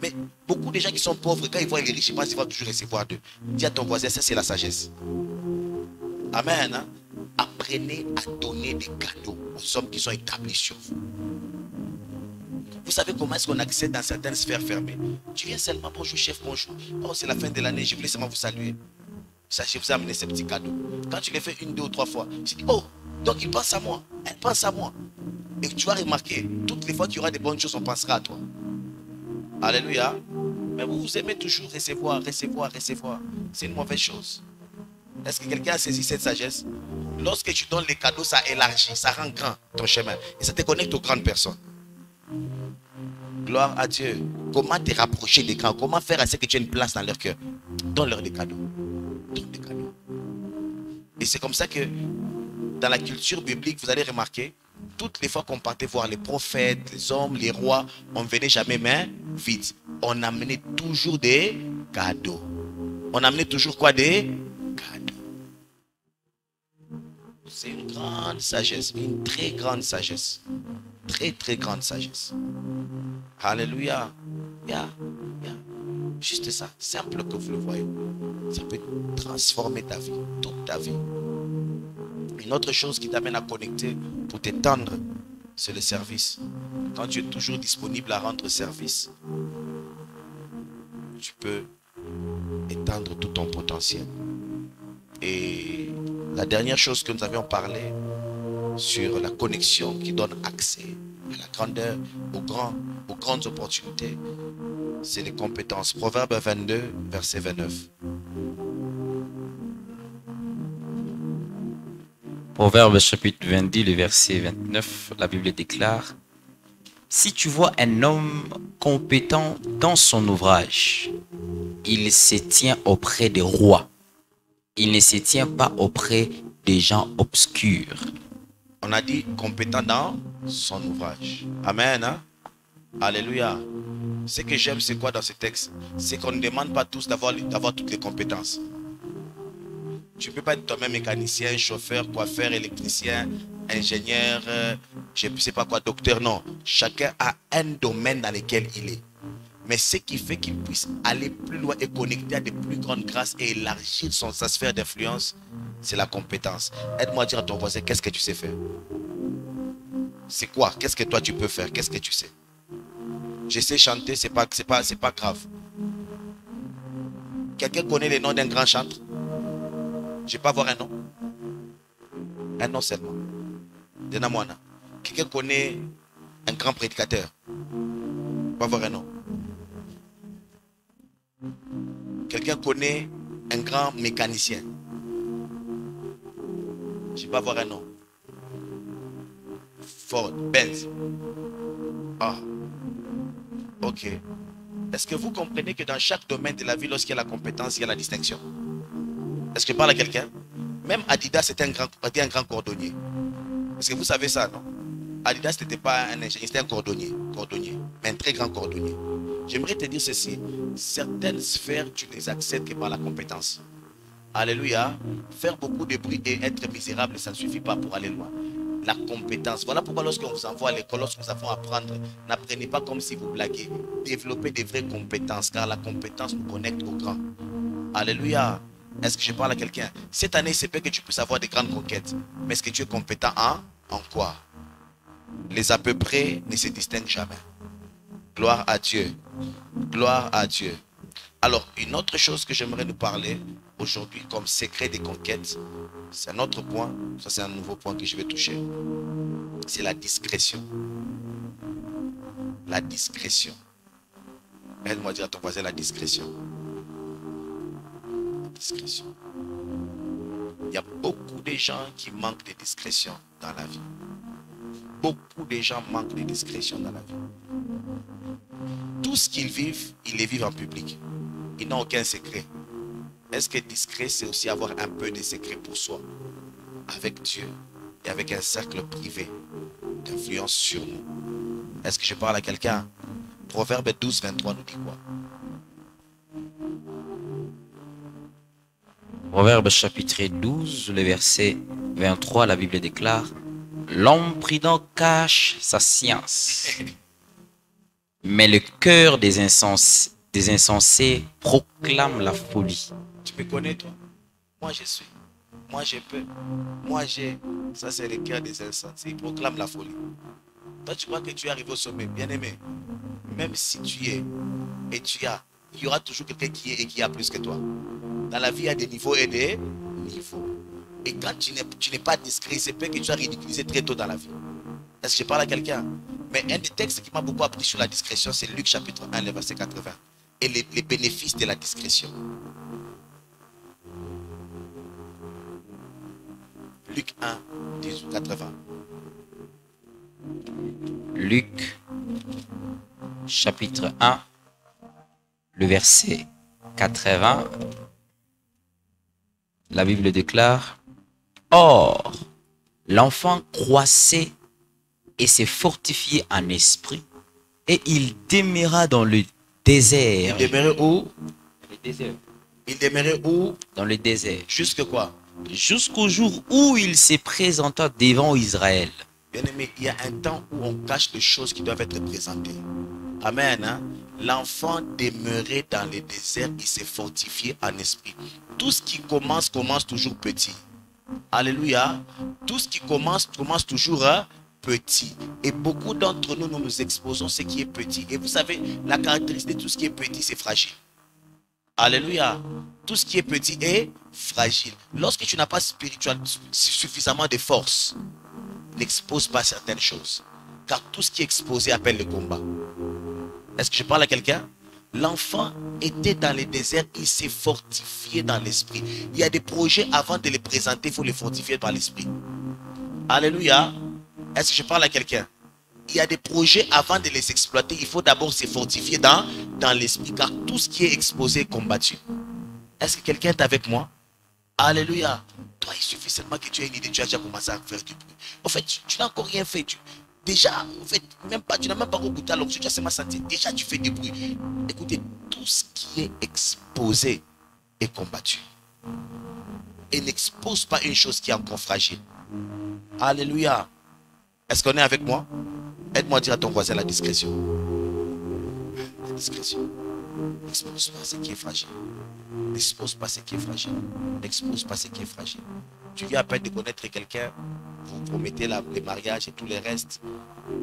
Mais beaucoup de gens qui sont pauvres, quand ils voient les riches, ils pensent qu'ils vont toujours recevoir d'eux. Dis à ton voisin, ça c'est la sagesse. Amen. Hein? Apprenez à donner des cadeaux aux hommes qui sont établis sur vous. Vous savez comment est-ce qu'on accède dans certaines sphères fermées? Tu viens seulement, bonjour chef, bonjour. Oh, c'est la fin de l'année, je voulais seulement vous saluer. Sachez, vous amener ces petits cadeaux. Quand tu les fais 1, 2 ou 3 fois, tu dis, oh, donc il pense à moi, elle pense à moi. Et tu vas remarquer, toutes les fois qu'il y aura des bonnes choses, on pensera à toi. Alléluia. Mais vous aimez toujours recevoir, recevoir, recevoir. C'est une mauvaise chose. Est-ce que quelqu'un a saisi cette sagesse? Lorsque tu donnes les cadeaux, ça élargit, ça rend grand ton chemin. Et ça te connecte aux grandes personnes. Gloire à Dieu. Comment te rapprocher des grands? Comment faire à ce que tu aies une place dans leur cœur? Donne-leur des cadeaux. Donne des cadeaux. Et c'est comme ça que dans la culture biblique, vous allez remarquer, toutes les fois qu'on partait voir les prophètes, les hommes, les rois, on ne venait jamais main vide. On amenait toujours des cadeaux. On amenait toujours quoi? Des cadeaux. C'est une grande sagesse, une très grande sagesse. Très, très grande sagesse. Alléluia. Juste ça, simple que vous le voyez. Ça peut transformer ta vie, toute ta vie. Une autre chose qui t'amène à connecter pour t'étendre, c'est le service. Quand tu es toujours disponible à rendre service, tu peux étendre tout ton potentiel. Et la dernière chose que nous avions parlé sur la connexion qui donne accès à la grandeur, aux grandes opportunités, c'est les compétences. Proverbe 22, verset 29. Proverbe chapitre 22, le verset 29, la Bible déclare: si tu vois un homme compétent dans son ouvrage, il se tient auprès des rois. Il ne se tient pas auprès des gens obscurs. On a dit compétent dans son ouvrage. Amen. Hein? Alléluia. Ce que j'aime, c'est quoi dans ce texte? C'est qu'on ne demande pas tous d'avoir toutes les compétences. Tu ne peux pas être toi-même mécanicien, chauffeur, coiffeur, électricien, ingénieur, je ne sais pas quoi, docteur. Non. Chacun a un domaine dans lequel il est. Mais ce qui fait qu'il puisse aller plus loin et connecter à de plus grandes grâces et élargir sa sphère d'influence, c'est la compétence. Aide-moi à dire à ton voisin, qu'est-ce que tu sais faire? C'est quoi? Qu'est-ce que toi tu peux faire? Qu'est-ce que tu sais? Je sais chanter, c'est pas grave. Quelqu'un connaît le nom d'un grand chanteur? Je ne vais pas avoir un nom. Un nom seulement. Denamwana. Quelqu'un connaît un grand prédicateur. On va voir un nom. Quelqu'un connaît un grand mécanicien. Je vais voir un nom. Ford, Benz. Ah. Ok. Est-ce que vous comprenez que dans chaque domaine de la vie, lorsqu'il y a la compétence, il y a la distinction? Est-ce que je parle à quelqu'un? Même Adidas était un grand cordonnier. Est-ce que vous savez ça, non? Adidas n'était pas un ingénieur, c'était un cordonnier, mais un très grand cordonnier. J'aimerais te dire ceci. Certaines sphères, tu les accèdes que par la compétence. Alléluia. Faire beaucoup de bruit et être misérable, ça ne suffit pas pour aller loin. La compétence. Voilà pourquoi lorsqu'on vous envoie à l'école, lorsque nous avons à apprendre, n'apprenez pas comme si vous blaguez. Développez des vraies compétences, car la compétence nous connecte au grand. Alléluia. Est-ce que je parle à quelqu'un? Cette année, c'est peut que tu puisses avoir des grandes conquêtes. Mais est-ce que tu es compétent en quoi? Les à peu près ne se distinguent jamais. Gloire à Dieu. Gloire à Dieu. Alors, une autre chose que j'aimerais nous parler aujourd'hui comme secret des conquêtes, c'est un autre point. Ça, c'est un nouveau point que je vais toucher. C'est la discrétion. La discrétion. Aide-moi à dire à ton voisin la discrétion. La discrétion. Il y a beaucoup de gens qui manquent de discrétion dans la vie. Beaucoup de gens manquent de discrétion dans la vie. Tout ce qu'ils vivent, ils les vivent en public. Ils n'ont aucun secret. Est-ce que discret, c'est aussi avoir un peu de secret pour soi, avec Dieu et avec un cercle privé d'influence sur nous? Est-ce que je parle à quelqu'un? Proverbe 12, 23 nous dit quoi? Proverbe chapitre 12, le verset 23, la Bible déclare: l'homme prudent cache sa science, mais le cœur des insensés proclame la folie. Tu me connais, toi? Moi, je suis. Moi, j'ai peur. Moi, j'ai. Ça, c'est le cœur des insensés. Ils proclament la folie. Toi, tu crois que tu es arrivé au sommet, bien-aimé. Même si tu es et tu as, il y aura toujours quelqu'un qui est et qui a plus que toi. Dans la vie, il y a des niveaux et des niveaux. Et quand tu n'es pas discret, c'est peut que tu as ridiculisé très tôt dans la vie. Est-ce que je parle à quelqu'un? Mais un des textes qui m'a beaucoup appris sur la discrétion, c'est Luc chapitre 1, le verset 80. Et les bénéfices de la discrétion. Luc 1, 18, 80. Luc chapitre 1, le verset 80. La Bible déclare: or, l'enfant croissait et s'est fortifié en esprit, et il demeura dans le désert. Il demeurait où? Le désert. Il demeurait où? Dans le désert. Jusque quoi? Jusqu'au jour où il s'est présenté devant Israël. Bien aimé, il y a un temps où on cache des choses qui doivent être présentées. Amen. Hein? L'enfant demeurait dans le désert, il s'est fortifié en esprit. Tout ce qui commence toujours petit. Alléluia. Tout ce qui commence toujours petit. Et beaucoup d'entre nous, nous nous exposons à ce qui est petit. Et vous savez, la caractéristique de tout ce qui est petit, c'est fragile. Alléluia. Tout ce qui est petit est fragile. Lorsque tu n'as pas suffisamment de force, n'expose pas certaines choses. Car tout ce qui est exposé appelle le combat. Est-ce que je parle à quelqu'un? L'enfant était dans le désert, il s'est fortifié dans l'esprit. Il y a des projets, avant de les présenter, il faut les fortifier par l'esprit. Alléluia. Est-ce que je parle à quelqu'un? Il y a des projets, avant de les exploiter, il faut d'abord se fortifier dans l'esprit. Car tout ce qui est exposé est combattu. Est-ce que quelqu'un est avec moi? Alléluia. Toi, il suffit seulement que tu aies une idée, tu as déjà commencé à faire du bruit. En fait, tu n'as encore rien fait. Déjà, en fait, tu n'as même pas encore goûté à l'oxygène, tu as seulement senti. Déjà, tu fais du bruit. Écoutez, tout ce qui est exposé est combattu. Et n'expose pas une chose qui est encore fragile. Alléluia. Est-ce qu'on est avec moi? Aide-moi à dire à ton voisin la discrétion. La discrétion. N'expose pas ce qui est fragile. N'expose pas ce qui est fragile. N'expose pas ce qui est fragile. Tu viens à peine de connaître quelqu'un, vous promettez le mariage et tout le reste.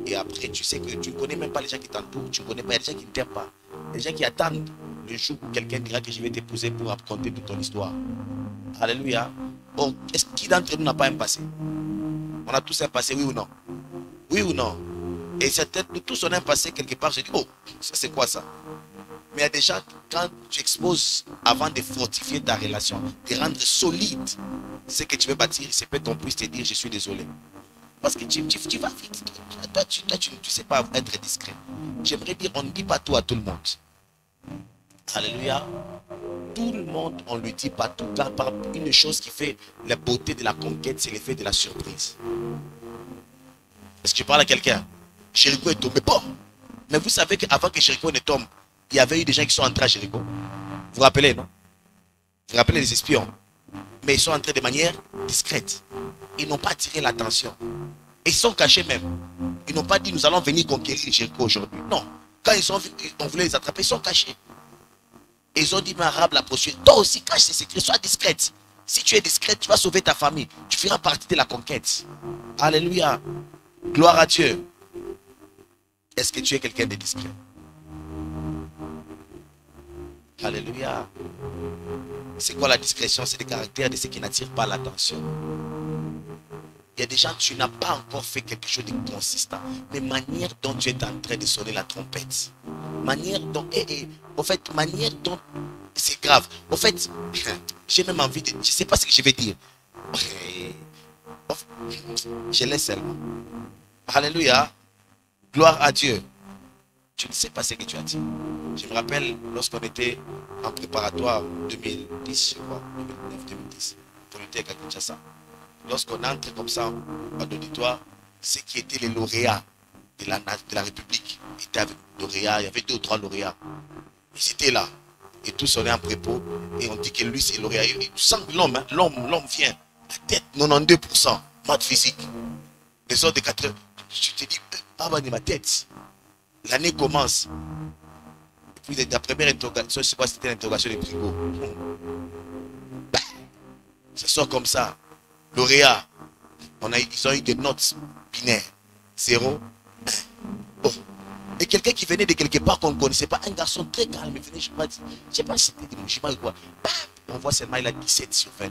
Et après, tu sais que tu ne connais même pas les gens qui t'entourent. Tu ne connais pas les gens qui ne t'aiment pas. Les gens qui attendent le jour où quelqu'un dira que je vais t'épouser pour raconter toute ton histoire. Alléluia. Or, est-ce qui d'entre nous n'a pas un passé? On a tous un passé, oui ou non? Oui ou non? Et nous tous on a un passé quelque part, je dis, oh, ça c'est quoi ça? Mais il y a déjà, quand tu exposes, avant de fortifier ta relation, de rendre solide ce que tu veux bâtir, c'est peut-être qu'on puisse te dire, je suis désolé. Parce que tu vas vite. Toi, tu ne sais pas être discret. J'aimerais dire, on ne dit pas tout à tout le monde. Alléluia. Tout le monde, on ne lui dit pas tout. Car par une chose qui fait la beauté de la conquête, c'est l'effet de la surprise. Est-ce que je parle à quelqu'un? Jéricho est tombé. Bon. Mais vous savez qu'avant que Jéricho ne tombe, il y avait eu des gens qui sont entrés à Jéricho. Vous vous rappelez, non? Vous vous rappelez les espions? Mais ils sont entrés de manière discrète. Ils n'ont pas attiré l'attention. Ils sont cachés même. Ils n'ont pas dit nous allons venir conquérir Jéricho aujourd'hui. Non. Quand on voulait les attraper, ils sont cachés. Et ils ont dit, mais arabe, la procédure. Toi aussi, cache tes secrets, sois discrète. Si tu es discrète, tu vas sauver ta famille. Tu feras partie de la conquête. Alléluia. Gloire à Dieu. Est-ce que tu es quelqu'un de discret? Alléluia. C'est quoi la discrétion? C'est le caractère de ce qui n'attire pas l'attention. Il y a des gens, tu n'as pas encore fait quelque chose de consistant. Mais manière dont tu es en train de sonner la trompette. Manière dont... en fait, manière dont... C'est grave. En fait, j'ai même envie de... Je ne sais pas ce que je vais dire. Je laisse seulement. Alléluia. Gloire à Dieu. Tu ne sais pas ce que tu as dit. Je me rappelle lorsqu'on était en préparatoire 2010, je crois, 2009-2010, pour lutter avec Kinshasa. Lorsqu'on entre comme ça en auditoire, ceux qui étaient les lauréats de la République étaient avec lauréats. Il y avait 2 ou 3 lauréats. Ils étaient là. Et tous on est en prépo. Et on dit que lui c'est lauréat. Et tu sens que l'homme vient. La tête, 92%. Maths physique. Les autres de 4 heures. Je te dis, ah bah, ma tête. L'année commence. Et puis la première interrogation, je ne sais pas si c'était l'interrogation des frigos. Ça sort comme ça. Lauréat. Ils ont eu des notes binaires. 0, 1. Bon. Et quelqu'un qui venait de quelque part qu'on ne connaissait pas, un garçon très calme, il venait, je ne sais pas si c'était des musulmans ou quoi. On voit seulement, il a 17 sur 20.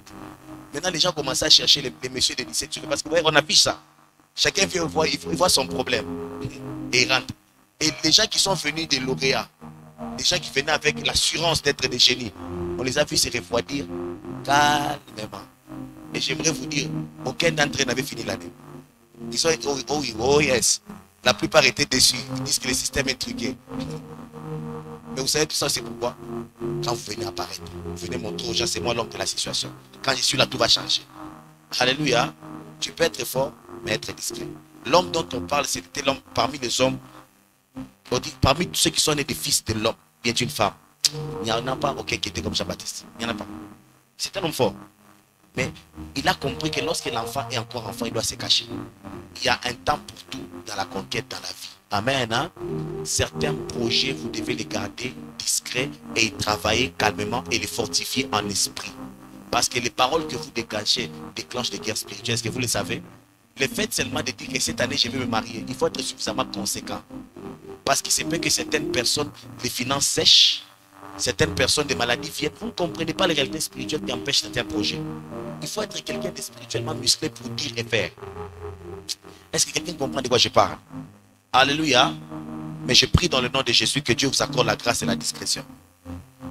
Maintenant, les gens commencent à chercher les messieurs de 17 sur 20 parce qu'on affiche ça. Chacun vient voir, il voit son problème. Et il rentre. Et les gens qui sont venus des lauréats, les gens qui venaient avec l'assurance d'être des génies, on les a vus se refroidir calmement. Et j'aimerais vous dire, aucun d'entre eux n'avait fini l'année. Ils sont oh yes. La plupart étaient déçus. Ils disent que le système est truqué. Mais vous savez, tout ça, c'est pourquoi? Quand vous venez apparaître, vous venez montrer aux gens, c'est moi l'homme de la situation. Quand je suis là, tout va changer. Alléluia. Tu peux être fort, mais être discret. L'homme dont on parle, c'était l'homme parmi les hommes. On dit, parmi tous ceux qui sont nés des fils de l'homme, bien d'une femme. Il n'y en a pas aucun qui était comme Jean-Baptiste. Il n'y en a pas. C'est un homme fort. Mais il a compris que lorsque l'enfant est encore enfant, il doit se cacher. Il y a un temps pour tout dans la conquête, dans la vie. Amen. Hein? Certains projets, vous devez les garder discrets et y travailler calmement et les fortifier en esprit. Parce que les paroles que vous dégagez déclenchent des guerres spirituelles. Est-ce que vous le savez? Le fait seulement de dire que cette année, je vais me marier, il faut être suffisamment conséquent. Parce qu'il se peut que certaines personnes, les finances sèchent, certaines personnes, des maladies viennent. Vous ne comprenez pas les réalités spirituelles qui empêchent certains projets. Il faut être quelqu'un de spirituellement musclé pour dire et faire. Est-ce que quelqu'un comprend de quoi je parle? Alléluia. Mais je prie dans le nom de Jésus que Dieu vous accorde la grâce et la discrétion.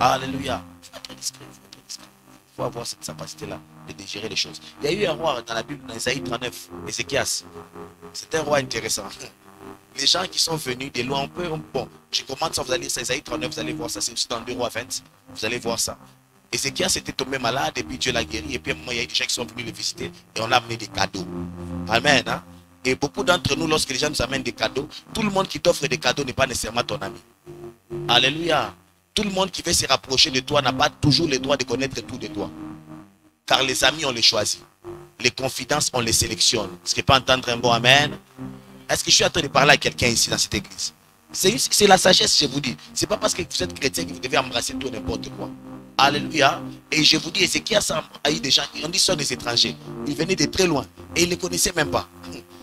Alléluia. Il faut être discret. Il faut avoir cette capacité-là de gérer les choses. Il y a eu un roi dans la Bible, dans Isaïe 39, Ézéchias. C'est un roi intéressant. Les gens qui sont venus de loin, bon, je commence, vous allez lire Isaïe 39, vous allez voir ça, c'est aussi dans 2 Rois 20, vous allez voir ça. Ézéchias était tombé malade et puis Dieu l'a guéri. Et puis à un moment, il y a eu des gens qui sont venus le visiter et on a amené des cadeaux. Amen. Hein? Et beaucoup d'entre nous, lorsque les gens nous amènent des cadeaux, tout le monde qui t'offre des cadeaux n'est pas nécessairement ton ami. Alléluia. Tout le monde qui veut se rapprocher de toi n'a pas toujours le droit de connaître tout de toi. Car les amis, on les choisit. Les confidences, on les sélectionne. Est-ce que pas entendre un bon amen? Est-ce que je suis en train de parler à quelqu'un ici dans cette église? C'est la sagesse, je vous dis. Ce n'est pas parce que vous êtes chrétien que vous devez embrasser tout n'importe quoi. Alléluia. Et je vous dis, Ézéchias a eu des gens, on dit sont des étrangers. Ils venaient de très loin et ils ne les connaissaient même pas.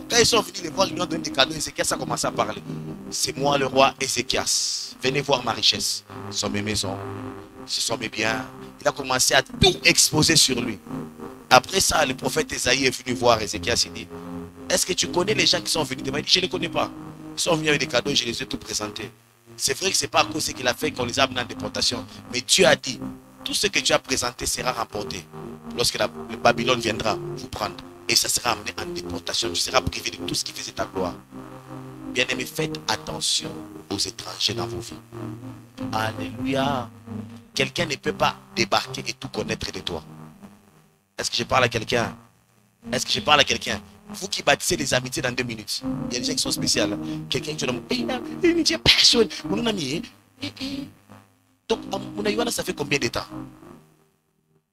Quand ils sont venus les voir, ils lui ont donné des cadeaux. Ézéchias a commencé à parler. C'est moi le roi Ézéchias. Venez voir ma richesse. Ce sont mes maisons, ce sont mes biens. Il a commencé à tout exposer sur lui. Après ça, le prophète Esaïe est venu voir Ézéchias et dit, est-ce que tu connais les gens qui sont venus? Il dit, je ne les connais pas. Ils sont venus avec des cadeaux, je les ai tout présentés. C'est vrai que ce n'est pas à cause de ce qu'il a fait qu'on les a amenés en déportation. Mais Dieu a dit, tout ce que tu as présenté sera rapporté. Lorsque le Babylone viendra vous prendre. Et ça sera amené en déportation. Tu seras privé de tout ce qui faisait ta gloire. Bien-aimés, faites attention aux étrangers dans vos vies. Alléluia. Quelqu'un ne peut pas débarquer et tout connaître de toi. Est-ce que je parle à quelqu'un? Est-ce que je parle à quelqu'un? Vous qui bâtissez des amitiés dans 2 minutes. Il y a des gens qui sont spéciaux. Quelqu'un qui dit, il personne. Mon ami, donc, mon ami, ça fait combien de temps?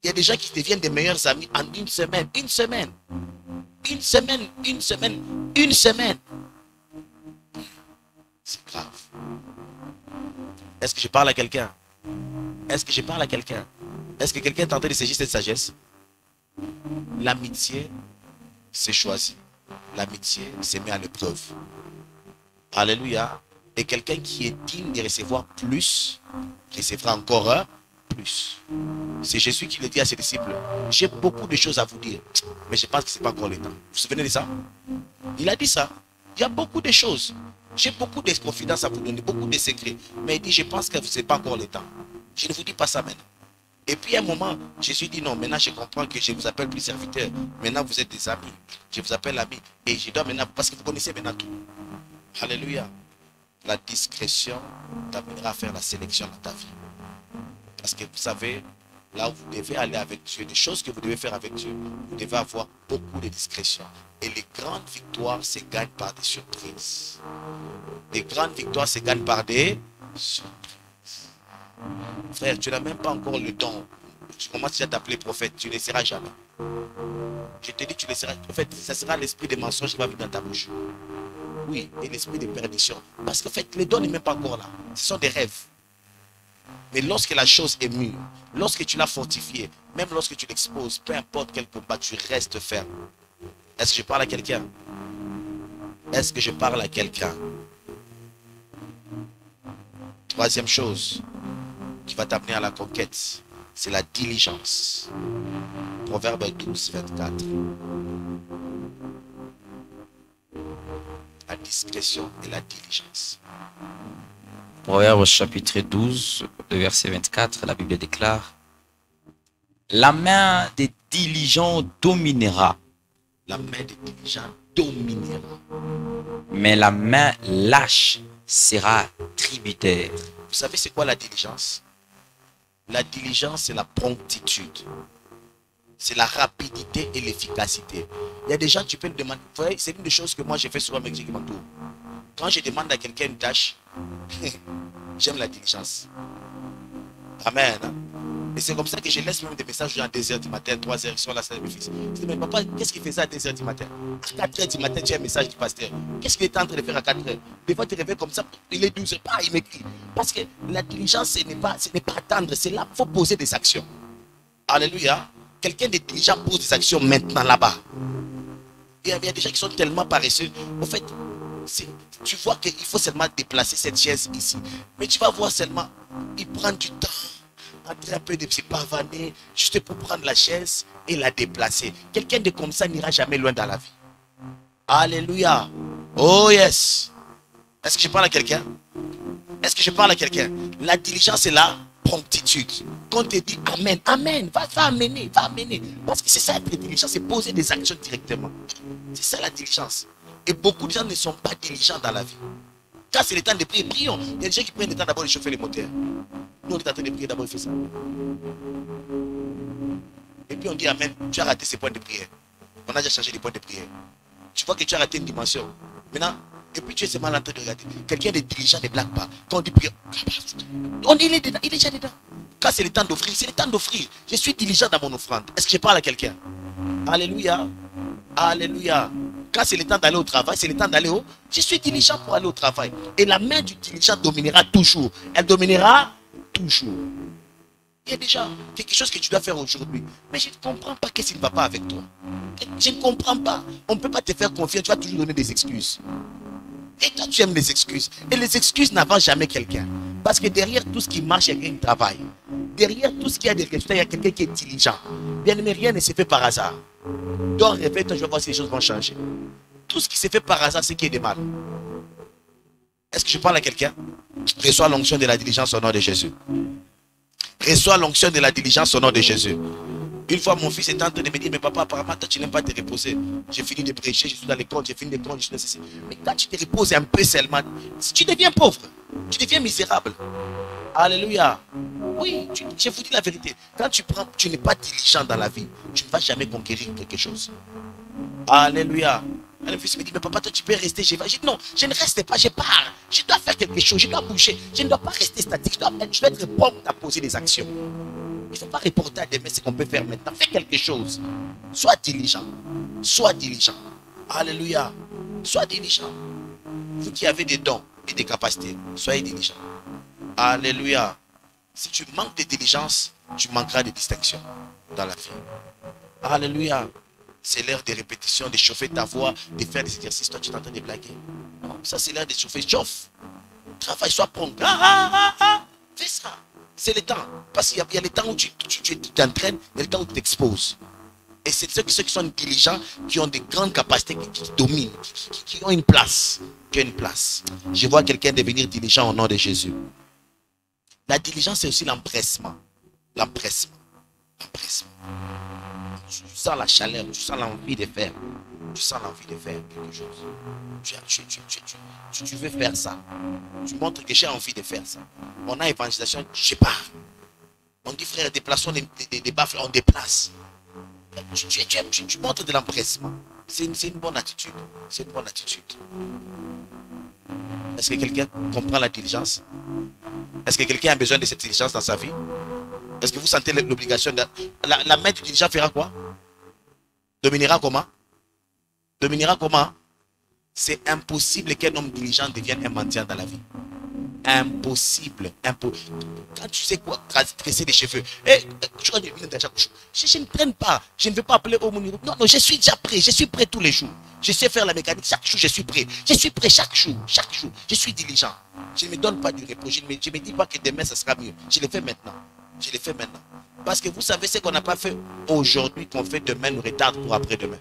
Il y a des gens qui deviennent des meilleurs amis en une semaine. Une semaine. Une semaine. Une semaine. Une semaine. C'est grave. Est-ce que je parle à quelqu'un? Est-ce que je parle à quelqu'un? Est-ce que quelqu'un est en train de saisir cette sagesse? L'amitié, c'est choisi. L'amitié, c'est mis à l'épreuve. Alléluia. Et quelqu'un qui est digne de recevoir plus, recevra encore plus. C'est Jésus qui le dit à ses disciples. J'ai beaucoup de choses à vous dire, mais je pense que ce n'est pas encore le temps. Vous vous souvenez de ça? Il a dit ça. Il y a beaucoup de choses. J'ai beaucoup de confidences à vous donner, beaucoup de secrets. Mais il dit, je pense que ce n'est pas encore le temps. Je ne vous dis pas ça maintenant. Et puis à un moment, Jésus dit non, maintenant je comprends que je ne vous appelle plus serviteur. Maintenant vous êtes des amis. Je vous appelle ami. Et je dois maintenant, parce que vous connaissez maintenant tout. Alléluia. La discrétion t'amènera à faire la sélection dans ta vie. Parce que vous savez, là où vous devez aller avec Dieu, les choses que vous devez faire avec Dieu, vous devez avoir beaucoup de discrétion. Et les grandes victoires se gagnent par des surprises. Les grandes victoires se gagnent par des surprises. Frère, tu n'as même pas encore le don. Tu commences déjà à t'appeler prophète, tu ne le seras jamais. Je te dis, tu le seras. En fait, ça sera l'esprit des mensonges qui va venir dans ta bouche. Oui, et l'esprit de perdition. Parce qu'en fait, le don n'est même pas encore là. Ce sont des rêves. Mais lorsque la chose est mûre, lorsque tu l'as fortifiée, même lorsque tu l'exposes, peu importe quel combat, tu restes ferme. Est-ce que je parle à quelqu'un? Est-ce que je parle à quelqu'un? Troisième chose qui va t'amener à la conquête, c'est la diligence. Proverbe 12, 24. La discrétion et la diligence. Proverbe chapitre 12, le verset 24, la Bible déclare: la main des diligents dominera. La main des diligents dominera. Mais la main lâche sera tributaire. Vous savez c'est quoi la diligence? La diligence, c'est la promptitude. C'est la rapidité et l'efficacité. Il y a des gens, tu peux le demander. Vous voyez, c'est une des choses que moi j'ai fait souvent avec Jacques Mantour. Quand je demande à quelqu'un une tâche, j'aime la diligence. Amen. Hein? Et c'est comme ça que je laisse même des messages à 2h du matin, 3h, ils sont là, c'est mes fils. Je dis, mais papa, qu'est-ce qu'il faisait à 2h du matin? À 4h du matin, tu as un message du pasteur. Qu'est-ce qu'il était en train de faire à 4h? Des fois, tu te réveilles comme ça, il est 12h, pas, il m'écrit. Parce que la diligence, ce n'est pas attendre, c'est là, il faut poser des actions. Alléluia. Quelqu'un de diligent pose des actions maintenant là-bas. Et il y a des gens qui sont tellement paresseux. En fait, tu vois qu'il faut seulement déplacer cette chaise ici. Mais tu vas voir seulement, il prend du temps, entrer un peu de se pavaner, juste pour prendre la chaise et la déplacer. Quelqu'un de comme ça n'ira jamais loin dans la vie. Alléluia. Oh yes. Est-ce que je parle à quelqu'un? Est-ce que je parle à quelqu'un? La diligence est là. Promptitude. Quand on te dit amen, amen, va amener, va amener. Parce que c'est ça être diligent, c'est poser des actions directement. C'est ça la diligence. Et beaucoup de gens ne sont pas diligents dans la vie. Quand c'est le temps de prier, prions. Il y a des gens qui prennent le temps d'abord de chauffer les moteurs. Nous on est en train de prier, d'abord il fait ça. Et puis on dit amen, tu as raté ces points de prière. On a déjà changé les points de prière. Tu vois que tu as raté une dimension. Maintenant, et puis tu es seulement en train de regarder. Quelqu'un de diligent ne blague pas. Quand on dit prière, il est dedans, il est déjà dedans. Quand c'est le temps d'offrir, c'est le temps d'offrir. Je suis diligent dans mon offrande. Est-ce que je parle à quelqu'un? Alléluia. Alléluia. Quand c'est le temps d'aller au travail, c'est le temps d'aller au... Je suis diligent pour aller au travail. Et la main du diligent dominera toujours. Elle dominera toujours. Il y a déjà quelque chose que tu dois faire aujourd'hui. Mais je ne comprends pas qu'est-ce qui ne va pas avec toi. Je ne comprends pas. On ne peut pas te faire confiance. Tu vas toujours donner des excuses. Et toi, tu aimes les excuses. Et les excuses n'avancent jamais quelqu'un. Parce que derrière tout ce qui marche, il y a quelqu'un qui travaille. Derrière tout ce qui a des résultats, il y a quelqu'un qui est diligent. Bien aimé, rien ne se fait par hasard. Donc, réveille-toi, je vais voir si les choses vont changer. Tout ce qui se fait par hasard, c'est qui est de mal. Est-ce que je parle à quelqu'un? Reçois l'onction de la diligence au nom de Jésus. Reçois l'onction de la diligence au nom de Jésus. Une fois, mon fils était en train de me dire, mais papa, apparemment, toi, tu n'aimes pas te reposer. J'ai fini de prêcher, je suis dans les comptes, j'ai fini de comptes, je suis dans ceci. Mais quand tu te reposes un peu seulement, si tu deviens pauvre, tu deviens misérable. Alléluia. Oui, je vous dis la vérité. Quand tu n'es pas diligent dans la vie, tu ne vas jamais conquérir quelque chose. Alléluia. Et le fils me dit, mais papa, toi, tu peux rester. Je dis, non, je ne reste pas, je pars. Je dois faire quelque chose, je dois bouger. Je ne dois pas rester statique, je dois être bon à poser des actions. Il ne faut pas reporter à demain ce qu'on peut faire maintenant. Fais quelque chose. Sois diligent. Sois diligent. Alléluia. Sois diligent. Vous qui avez des dons et des capacités, soyez diligent. Alléluia. Si tu manques de diligence, tu manqueras de distinction dans la vie. Alléluia. C'est l'heure de répétition, de chauffer ta voix, de faire des exercices. Toi, tu es en train de blaguer. Non, ça, c'est l'heure de chauffer. Chauffe. Travaille, sois prompt. Fais ça. C'est le temps. Parce qu'il y a le temps où tu t'entraînes, il y a le temps où tu t'exposes. Et c'est ceux qui sont intelligents, qui ont de grandes capacités, qui dominent, qui ont une place. Qui ont une place. Je vois quelqu'un devenir diligent au nom de Jésus. La diligence, c'est aussi l'empressement. L'empressement. L'empressement. Tu sens la chaleur, tu sens l'envie de faire. Tu sens l'envie de faire quelque chose. Tu veux faire ça. Tu montres que j'ai envie de faire ça. On a évangélisation, je pars. On dit frère, déplaçons des baffles, on déplace. Tu montres de l'empressement. C'est une bonne attitude. C'est une bonne attitude. Est-ce que quelqu'un comprend la diligence? Est-ce que quelqu'un a besoin de cette diligence dans sa vie? Est-ce que vous sentez l'obligation de... La main du diligent fera quoi? Dominera comment? Dominera comment? C'est impossible qu'un homme diligent devienne un mendiant dans la vie. Impossible. Quand tu sais quoi, tresser des cheveux. Je ne traîne pas. Je ne veux pas appeler au monde. Non, non, je suis déjà prêt. Je suis prêt tous les jours. Je sais faire la mécanique. Chaque jour, je suis prêt. Je suis prêt chaque jour. Chaque jour. Je suis diligent. Je ne me donne pas du repos. Je ne me dis pas que demain, ça sera mieux. Je le fais maintenant. Je le fais maintenant. Parce que vous savez ce qu'on n'a pas fait aujourd'hui, qu'on fait demain, nous retarde pour après-demain.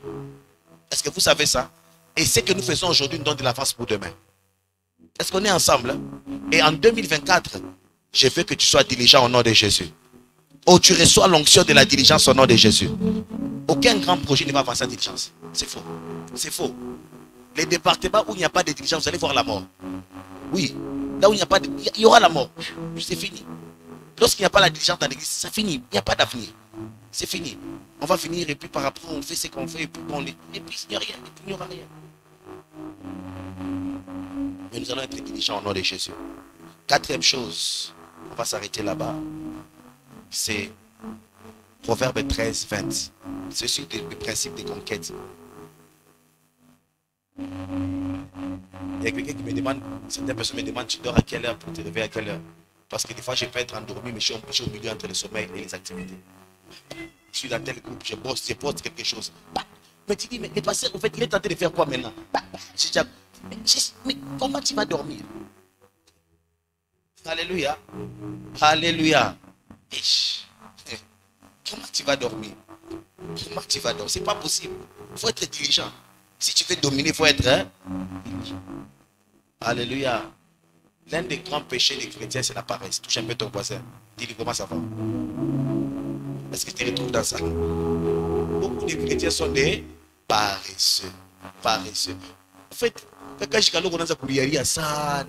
Est-ce que vous savez ça? Et ce que nous faisons aujourd'hui nous donne de l'avance pour demain. Est-ce qu'on est ensemble? Et en 2024, je veux que tu sois diligent au nom de Jésus. Oh, tu reçois l'onction de la diligence au nom de Jésus. Aucun grand projet ne va avancer en diligence. C'est faux. C'est faux. Les départements où il n'y a pas de diligence, vous allez voir la mort. Oui. Là où il n'y a pas de... Il y aura la mort. C'est fini. Lorsqu'il n'y a pas la diligence dans l'église, ça finit. Il n'y a pas d'avenir. C'est fini. On va finir et puis par après, on fait ce qu'on fait et puis il n'y a rien. Et puis il n'y aura rien. Mais nous allons être diligents au nom de Jésus. Quatrième chose, on va s'arrêter là-bas. C'est Proverbe 13, 20. C'est sur le principe de conquête. Il y a quelqu'un qui me demande, certaines personnes me demandent, tu dors à quelle heure pour te réveiller à quelle heure? Parce que des fois, je peux être endormi, mais je suis au milieu entre le sommeil et les activités. Je suis dans tel groupe, je poste quelque chose. Mais tu dis, mais pasteur, en fait, il est tenté de faire quoi maintenant? Mais comment tu vas dormir? Alléluia. Alléluia. Comment tu vas dormir? Comment tu vas dormir? C'est pas possible. Il faut être diligent. Si tu veux dominer, il faut être diligent. Alléluia. L'un des grands péchés des chrétiens, c'est la paresse. Touche un peu ton voisin. Dis-lui comment ça va. Est-ce que tu te retrouves dans ça? Beaucoup de chrétiens sont des paresseux. Paresseux. En fait, quand je suis allé à sana.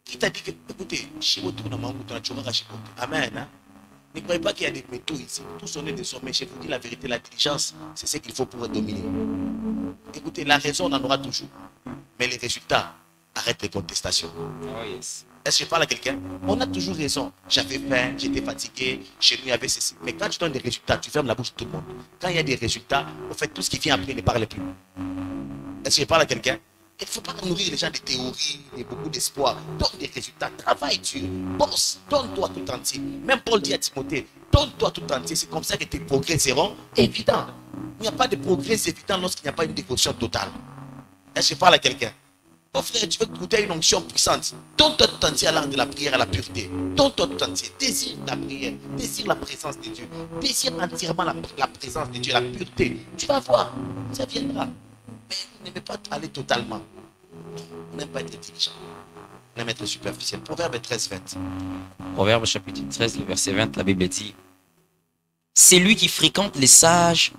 Qui t'a dit que, écoutez, amen. Ne croyez pas qu'il y a des métaux ici. Tous on est des sommets. Je vous dis la vérité, la diligence, c'est ce qu'il faut pour dominer. Écoutez, la raison, on en aura toujours. Mais les résultats, arrête les contestations. Oh yes. Est-ce que je parle à quelqu'un? On a toujours raison. J'avais faim, j'étais fatigué, chez nous il y avait ceci. Mais quand tu donnes des résultats, tu fermes la bouche de tout le monde. Quand il y a des résultats, en fait, tout ce qui vient après ne parle plus. Est-ce que je parle à quelqu'un? Il ne faut pas nourrir les gens de théories, de beaucoup d'espoir. Donne des résultats, travaille dur, bosse, donne-toi tout entier. Même Paul dit à Timothée, donne-toi tout entier. C'est comme ça que tes progrès seront évidents. Il n'y a pas de progrès évident lorsqu'il n'y a pas une dévotion totale. Est-ce que je parle à quelqu'un? Oh frère, tu veux goûter une onction puissante. Donne-toi tout entier à l'art de la prière, à la pureté. Donne-toi tout entier. Désire la prière. Désire la présence de Dieu. Désire entièrement la présence de Dieu, la pureté. Tu vas voir. Ça viendra. Mais vous n'aimez pas aller totalement. Vous n'aimez pas être intelligent. Vous n'aimez être superficiel. Proverbe 13, 20. Proverbe chapitre 13, le verset 20, la Bible dit: celui qui fréquente les sages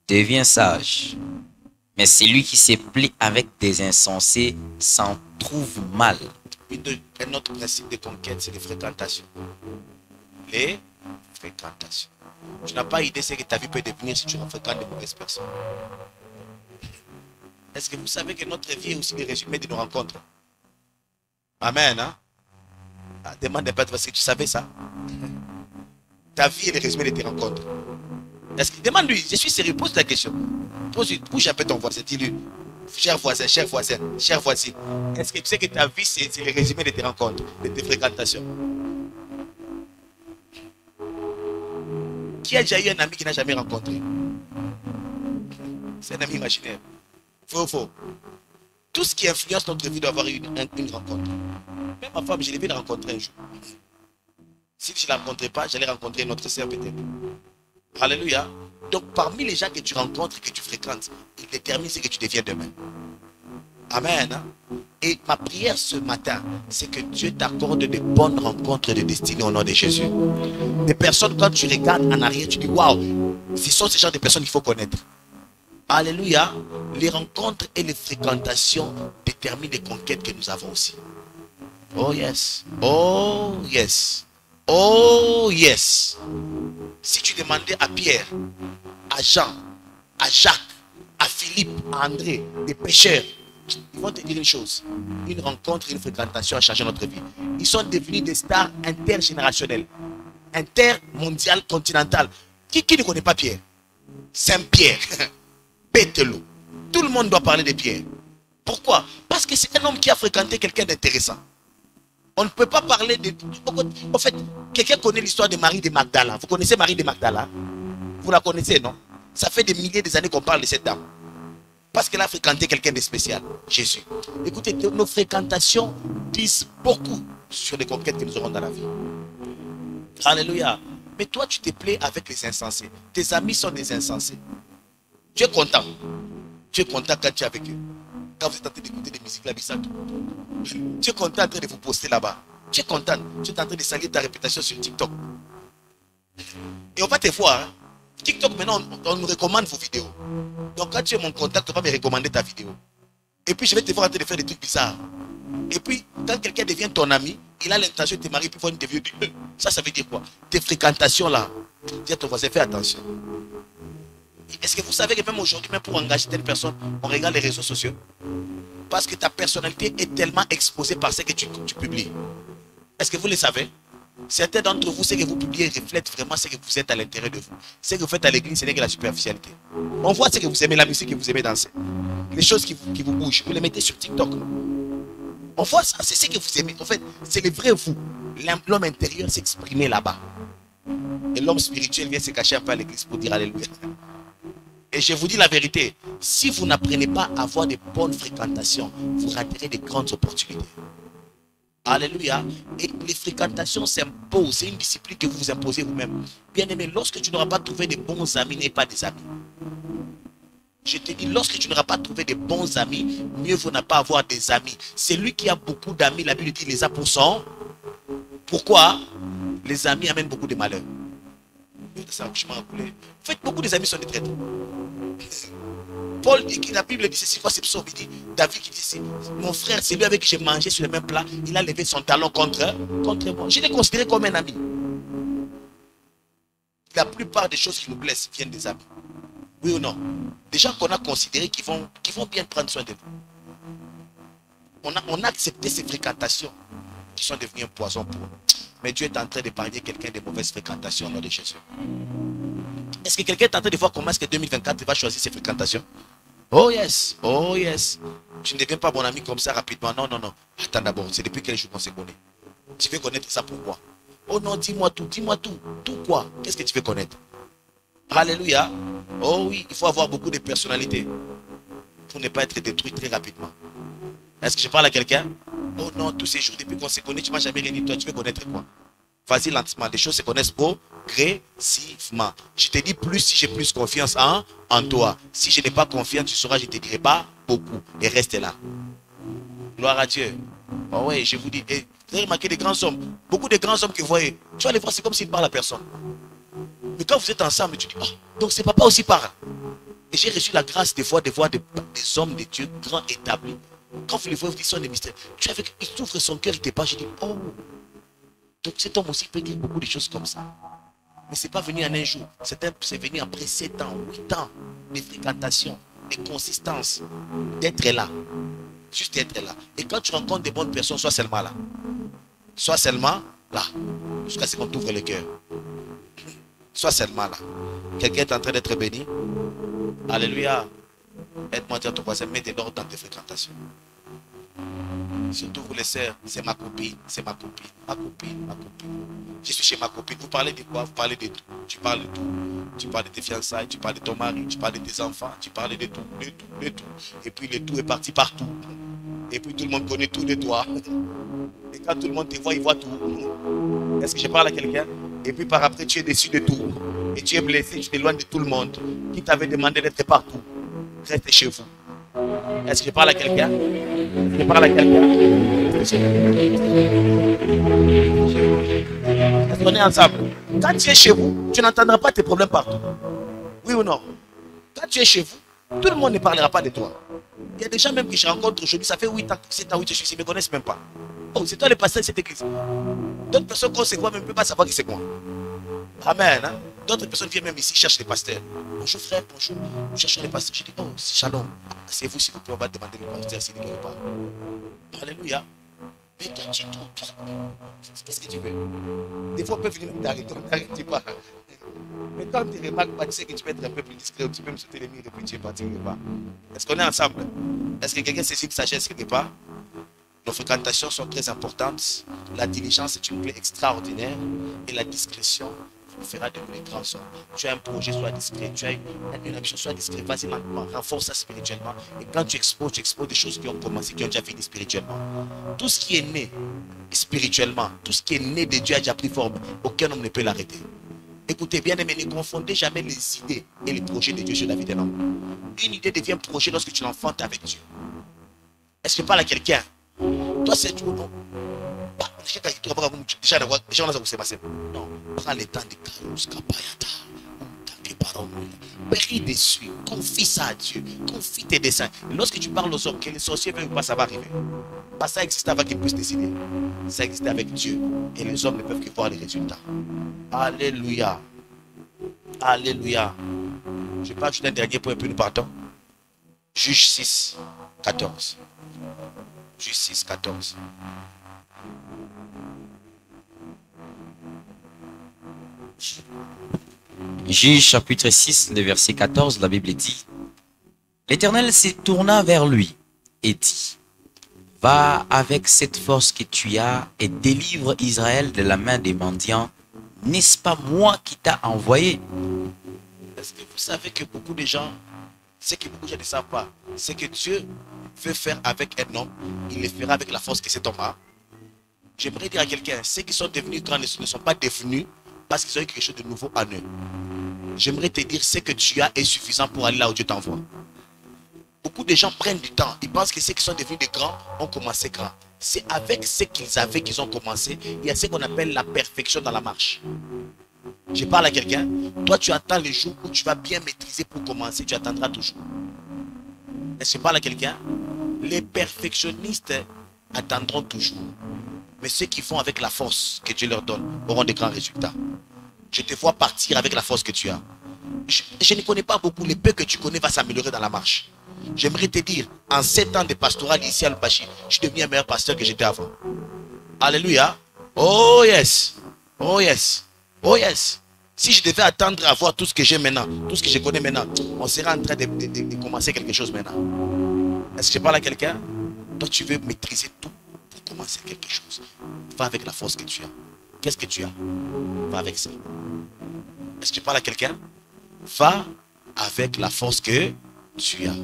devient sage, mais celui qui se plaît avec des insensés s'en trouve mal. Un autre principe de conquête, c'est les fréquentations. Les fréquentations. Tu n'as pas idée de ce que ta vie peut devenir si tu fréquentes de mauvaises personnes. Est-ce que vous savez que notre vie est aussi le résumé de nos rencontres? Amen. Hein? Ah, demande un peu parce que tu savais ça. Ta vie est le résumé de tes rencontres. Est-ce que demande-lui, je suis sérieux, pose la question. Bouge un peu ton voisin, dis-lui, cher voisin, chère voisine, est-ce que tu sais que ta vie c'est le résumé de tes rencontres, de tes fréquentations? Qui a déjà eu un ami qui n'a jamais rencontré? C'est un ami imaginaire. Faux. Tout ce qui influence notre vie doit avoir une rencontre. Même ma femme, je devais la rencontrer un jour. Si je ne la rencontrais pas, j'allais rencontrer notre sœur peut-être. Alléluia. Donc parmi les gens que tu rencontres et que tu fréquentes, ils déterminent ce que tu deviens demain. Amen. Et ma prière ce matin, c'est que Dieu t'accorde de bonnes rencontres de destinée au nom de Jésus. Des personnes, quand tu regardes en arrière, tu dis waouh, ce sont ces genres de personnes qu'il faut connaître. Alléluia. Les rencontres et les fréquentations déterminent les conquêtes que nous avons aussi. Oh yes. Oh yes. Oh yes. Si tu demandais à Pierre, à Jean, à Jacques, à Philippe, à André, des pécheurs, ils vont te dire une chose. Une rencontre, une fréquentation a changé notre vie. Ils sont devenus des stars intergénérationnelles, intermondiales, continentales. Qui ne connaît pas Pierre? Saint-Pierre, Pételo. Tout le monde doit parler de Pierre. Pourquoi? Parce que c'est un homme qui a fréquenté quelqu'un d'intéressant. On ne peut pas parler de... En fait, quelqu'un connaît l'histoire de Marie de Magdala. Vous connaissez Marie de Magdala? Vous la connaissez, non? Ça fait des milliers d'années qu'on parle de cette dame. Parce qu'elle a fréquenté quelqu'un de spécial, Jésus. Écoutez, nos fréquentations disent beaucoup sur les conquêtes que nous aurons dans la vie. Alléluia. Mais toi, tu te plais avec les insensés. Tes amis sont des insensés. Tu es content. Tu es content quand tu es avec eux. Quand vous êtes en train d'écouter des musiques labissantes. Tu es content en train de vous poster là-bas. Tu es content. Tu es en train de salir ta réputation sur TikTok. Et on va te voir. Hein. TikTok, maintenant, on nous recommande vos vidéos. Donc, quand tu es mon contact, on va me recommander ta vidéo. Et puis, je vais te voir en train de faire des trucs bizarres. Et puis, quand quelqu'un devient ton ami, il a l'intention de te marier, puis il faut une devient. Ça veut dire quoi? Tes fréquentations là. Dis à ton voisin, fais attention. Est-ce que vous savez que même aujourd'hui, même pour engager telle personne, on regarde les réseaux sociaux? Parce que ta personnalité est tellement exposée par ce que tu publies. Est-ce que vous le savez? Certains d'entre vous, ce que vous publiez reflète vraiment ce que vous êtes à l'intérieur de vous. Ce que vous faites à l'église, ce n'est que la superficialité. On voit ce que vous aimez, la musique que vous aimez danser. Les choses qui vous bougent, vous les mettez sur TikTok. On voit ça, c'est ce que vous aimez. En fait, c'est le vrai vous. L'homme intérieur s'exprimer là-bas. Et l'homme spirituel vient se cacher un peu à l'église pour dire alléluia. Et je vous dis la vérité, si vous n'apprenez pas à avoir de bonnes fréquentations, vous raterez de grandes opportunités. Alléluia. Et les fréquentations s'imposent. C'est une discipline que vous vous imposez vous-même. Bien aimé, lorsque tu n'auras pas trouvé de bons amis, n'aie pas des amis. Je te dis, lorsque tu n'auras pas trouvé de bons amis, mieux vaut ne pas avoir des amis. Celui qui a beaucoup d'amis, la Bible dit, il les a pour son. Pourquoi? Les amis amènent beaucoup de malheur. En fait, beaucoup des amis sont des traîtres. Paul dit que la Bible dit c'est quoi, c'est psaume, il dit, David qui dit, mon frère, c'est lui avec qui j'ai mangé sur le même plat, il a levé son talon contre moi. Je l'ai considéré comme un ami. La plupart des choses qui nous blessent viennent des amis. Oui ou non? Des gens qu'on a considérés qui vont bien prendre soin de nous. On a accepté ces fréquentations qui sont devenues un poison pour nous. Mais Dieu est en train d'épargner quelqu'un de mauvaises fréquentations au nom de Jésus. Est-ce que quelqu'un est en train de voir comment est-ce que 2024 va choisir ses fréquentations? Oh yes, oh yes. Tu ne deviens pas mon ami comme ça rapidement. Non, non, non. Attends d'abord, c'est depuis quel jour qu'on se connaît? Tu veux connaître ça pourquoi? Oh non, dis-moi tout, dis-moi tout. Tout quoi? Qu'est-ce que tu veux connaître? Alléluia. Oh oui, il faut avoir beaucoup de personnalité pour ne pas être détruit très rapidement. Est-ce que je parle à quelqu'un? Oh non, tous ces jours, depuis qu'on se connaît, tu ne m'as jamais rien dit. Toi, tu veux connaître quoi? Vas-y lentement. Les choses se connaissent progressivement. Je te dis plus si j'ai plus confiance en toi. Si je n'ai pas confiance, tu sauras, je ne te dirai pas beaucoup. Et reste là. Gloire à Dieu. Oh ouais, je vous dis. Et vous avez remarqué des grands hommes. Beaucoup de grands hommes que vous voyez. Tu vas les voir, c'est comme s'ils parlent à personne. Mais quand vous êtes ensemble, tu dis, ah, donc c'est papa aussi parle. Et j'ai reçu la grâce des fois de voir des hommes de Dieu grands établis. Quand vous les voyez, vous dites, sont des mystères. Tu avec, il t'ouvre son cœur, il te parle, je dis, oh. Donc cet homme aussi peut dire beaucoup de choses comme ça. Mais ce n'est pas venu en un jour. C'est venu après 7 ans, 8 ans de fréquentation, de consistance, d'être là. Juste d'être là. Et quand tu rencontres des bonnes personnes, sois seulement là. Sois seulement là. Jusqu'à ce qu'on t'ouvre le cœur. Sois seulement là. Quelqu'un est en train d'être béni. Alléluia. Aide-moi à dire à ton voisin, mets de l'ordre dans tes fréquentations. Surtout vous les sœurs, c'est ma copine, c'est ma copine, ma copine, ma copine. Je suis chez ma copine. Vous parlez de quoi? Vous parlez de tout. Tu parles de tout. Tu parles de tes fiançailles, tu parles de ton mari, tu parles de tes enfants, tu parles de tout, de tout, de tout. Et puis le tout est parti partout. Et puis tout le monde connaît tout de toi. Et quand tout le monde te voit, il voit tout. Est-ce que je parle à quelqu'un? Et puis par après, tu es déçu de tout. Et tu es blessé, tu t'éloignes de tout le monde. Qui t'avait demandé d'être partout? Restez chez vous. Est-ce que je parle à quelqu'un? Est-ce que je parle à quelqu'un? Est-ce qu'on est ensemble? Quand tu es chez vous, tu n'entendras pas tes problèmes partout. Oui ou non? Quand tu es chez vous, tout le monde ne parlera pas de toi. Il y a des gens même que je rencontre aujourd'hui, ça fait 8 ans, 7 ans, 8 ans, ils ne me connaissent même pas. Oh, c'est toi le pasteur de cette église. D'autres personnes qu'on se voit même ne peuvent pas savoir qui c'est moi. Amen. Hein? D'autres personnes viennent même ici, cherchent les pasteurs. Bonjour frère, bonjour. Nous cherchons les pasteurs. Je dis, oh, shalom. C'est vous, s'il vous plaît, on va demander le pasteur s'il ne connaît pas. Alléluia. Mais toi, tu tout. Qu'est-ce que tu veux? Des fois, on peut venir t'arrêter, on t'arrête pas. Mais quand tu remarques pas, tu sais que tu peux être un peu plus discret, tu peux me sauter les murs et puis tu es parti quelque part. Est-ce qu'on est ensemble? Est-ce que quelqu'un saisit une sagesse quelque part? Nos fréquentations sont très importantes. La diligence est une clé extraordinaire. Et la discrétion fera de nous les grands hommes. Tu as un projet, sois discret. Tu as une ambition, sois discret. Vas-y maintenant, renforce ça spirituellement. Et quand tu exposes des choses qui ont commencé, qui ont déjà fini spirituellement. Tout ce qui est né spirituellement, tout ce qui est né de Dieu a déjà pris forme. Aucun homme ne peut l'arrêter. Écoutez, bien aimé, ne confondez jamais les idées et les projets de Dieu sur la vie d'un homme. Une idée devient projet lorsque tu l'enfantes avec Dieu. Est-ce que je parle à quelqu'un? Toi, c'est tout, non? Déjà, non, prends le temps de Carlos Kapayata. Prie dessus, confie ça à Dieu, confie tes desseins. Lorsque tu parles aux hommes, que les sorciers ne veulent pas, ça va arriver. Pas ça existe avant qu'ils puissent décider. Ça existe avec Dieu. Et les hommes ne peuvent que voir les résultats. Alléluia. Alléluia. Je parle juste un dernier point, puis nous partons. Juge 6, 14. Juge 6, 14. Juge chapitre 6, le verset 14, la Bible dit: L'Éternel se tourna vers lui et dit: Va avec cette force que tu as et délivre Israël de la main des mendiants. N'est-ce pas moi qui t'a envoyé? Est-ce que vous savez que beaucoup de gens, ce que beaucoup de gens ne savent pas, c'est que Dieu veut faire avec un homme, il le fera avec la force que cet homme a. J'aimerais dire à quelqu'un, ceux qui sont devenus grands ne sont pas devenus parce qu'ils ont eu quelque chose de nouveau en eux. J'aimerais te dire, ce que tu as est suffisant pour aller là où Dieu t'envoie. Beaucoup de gens prennent du temps. Ils pensent que ceux qui sont devenus des grands ont commencé grands. C'est avec ce qu'ils avaient qu'ils ont commencé. Il y a ce qu'on appelle la perfection dans la marche. Je parle à quelqu'un. Toi, tu attends le jour où tu vas bien maîtriser pour commencer. Tu attendras toujours. Est-ce que je parle à quelqu'un? Les perfectionnistes attendront toujours. Mais ceux qui font avec la force que Dieu leur donne auront de grands résultats. Je te vois partir avec la force que tu as. Je ne connais pas beaucoup. Le peu que tu connais va s'améliorer dans la marche. J'aimerais te dire, en 7 ans de pastoral ici à Lubumbashi, je suis devenu un meilleur pasteur que j'étais avant. Alléluia. Oh yes. Oh yes. Oh yes. Si je devais attendre à voir tout ce que j'ai maintenant, tout ce que je connais maintenant, on serait en train de commencer quelque chose maintenant. Est-ce que je parle à quelqu'un? Toi, tu veux maîtriser tout pour commencer quelque chose. Va avec la force que tu as. Qu'est-ce que tu as? Va avec ça. Est-ce que tu parles à quelqu'un? Va avec la force que tu as.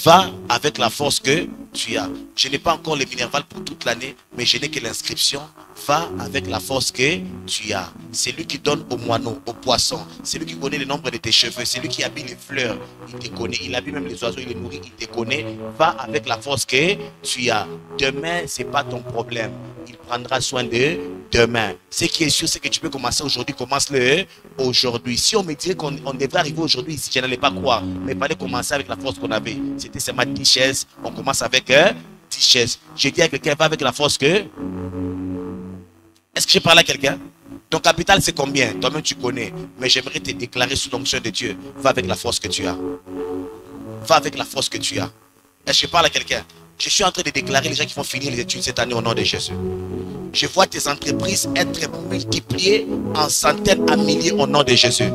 Va avec la force que tu as. Je n'ai pas encore les minervales pour toute l'année, mais je n'ai que l'inscription. Va avec la force que tu as. C'est lui qui donne aux moineaux, aux poissons. C'est lui qui connaît le nombre de tes cheveux. C'est lui qui habille les fleurs. Il te connaît. Il habille même les oiseaux, il les nourrit, il te connaît. Va avec la force que tu as. Demain, ce n'est pas ton problème. Il prendra soin de demain. Ce qui est sûr, c'est que tu peux commencer aujourd'hui. Commence-le aujourd'hui. Si on me dirait qu'on devrait arriver aujourd'hui ici, je n'allais pas croire. Mais il fallait commencer avec la force qu'on avait. C'était seulement 10 chaises. On commence avec 10 chaises. Je dis à quelqu'un, va avec la force que... Est-ce que je parle à quelqu'un? Ton capital, c'est combien? Toi-même, tu connais. Mais j'aimerais te déclarer sous l'onction de Dieu. Va avec la force que tu as. Va avec la force que tu as. Est-ce que je parle à quelqu'un? Je suis en train de déclarer les gens qui vont finir les études cette année au nom de Jésus. Je vois tes entreprises être multipliées en centaines, à milliers au nom de Jésus.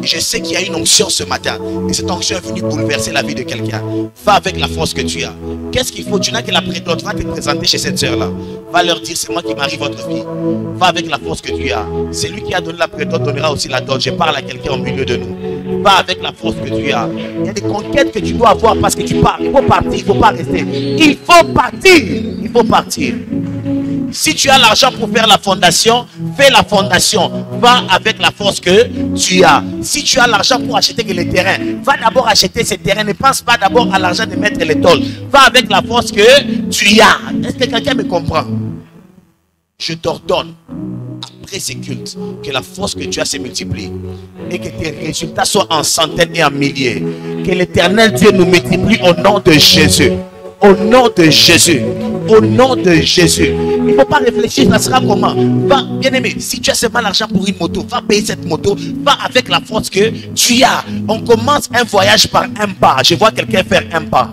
Je sais qu'il y a une onction ce matin. Et cette onction est venue bouleverser la vie de quelqu'un. Va avec la force que tu as. Qu'est-ce qu'il faut? Tu n'as que la prédote. Va te présenter chez cette sœur-là. Va leur dire, c'est moi qui marie votre fille. Va avec la force que tu as. C'est lui qui a donné la prédote, donnera aussi la dot. Je parle à quelqu'un au milieu de nous. Va avec la force que tu as. Il y a des conquêtes que tu dois avoir parce que tu pars. Il faut partir, il ne faut pas rester. Il faut partir. Il faut partir. Si tu as l'argent pour faire la fondation, fais la fondation. Va avec la force que tu as. Si tu as l'argent pour acheter les terrains, va d'abord acheter ces terrains. Ne pense pas d'abord à l'argent de mettre les tôles. Va avec la force que tu as. Est-ce que quelqu'un me comprend? Je t'ordonne, après ces cultes, que la force que tu as se multiplie. Et que tes résultats soient en centaines et en milliers. Que l'Éternel Dieu nous multiplie au nom de Jésus. Au nom de Jésus. Au nom de Jésus. Il ne faut pas réfléchir, ça sera comment? Va, bien aimé, si tu as seulement l'argent pour une moto, va payer cette moto. Va avec la force que tu as. On commence un voyage par un pas. Je vois quelqu'un faire un pas.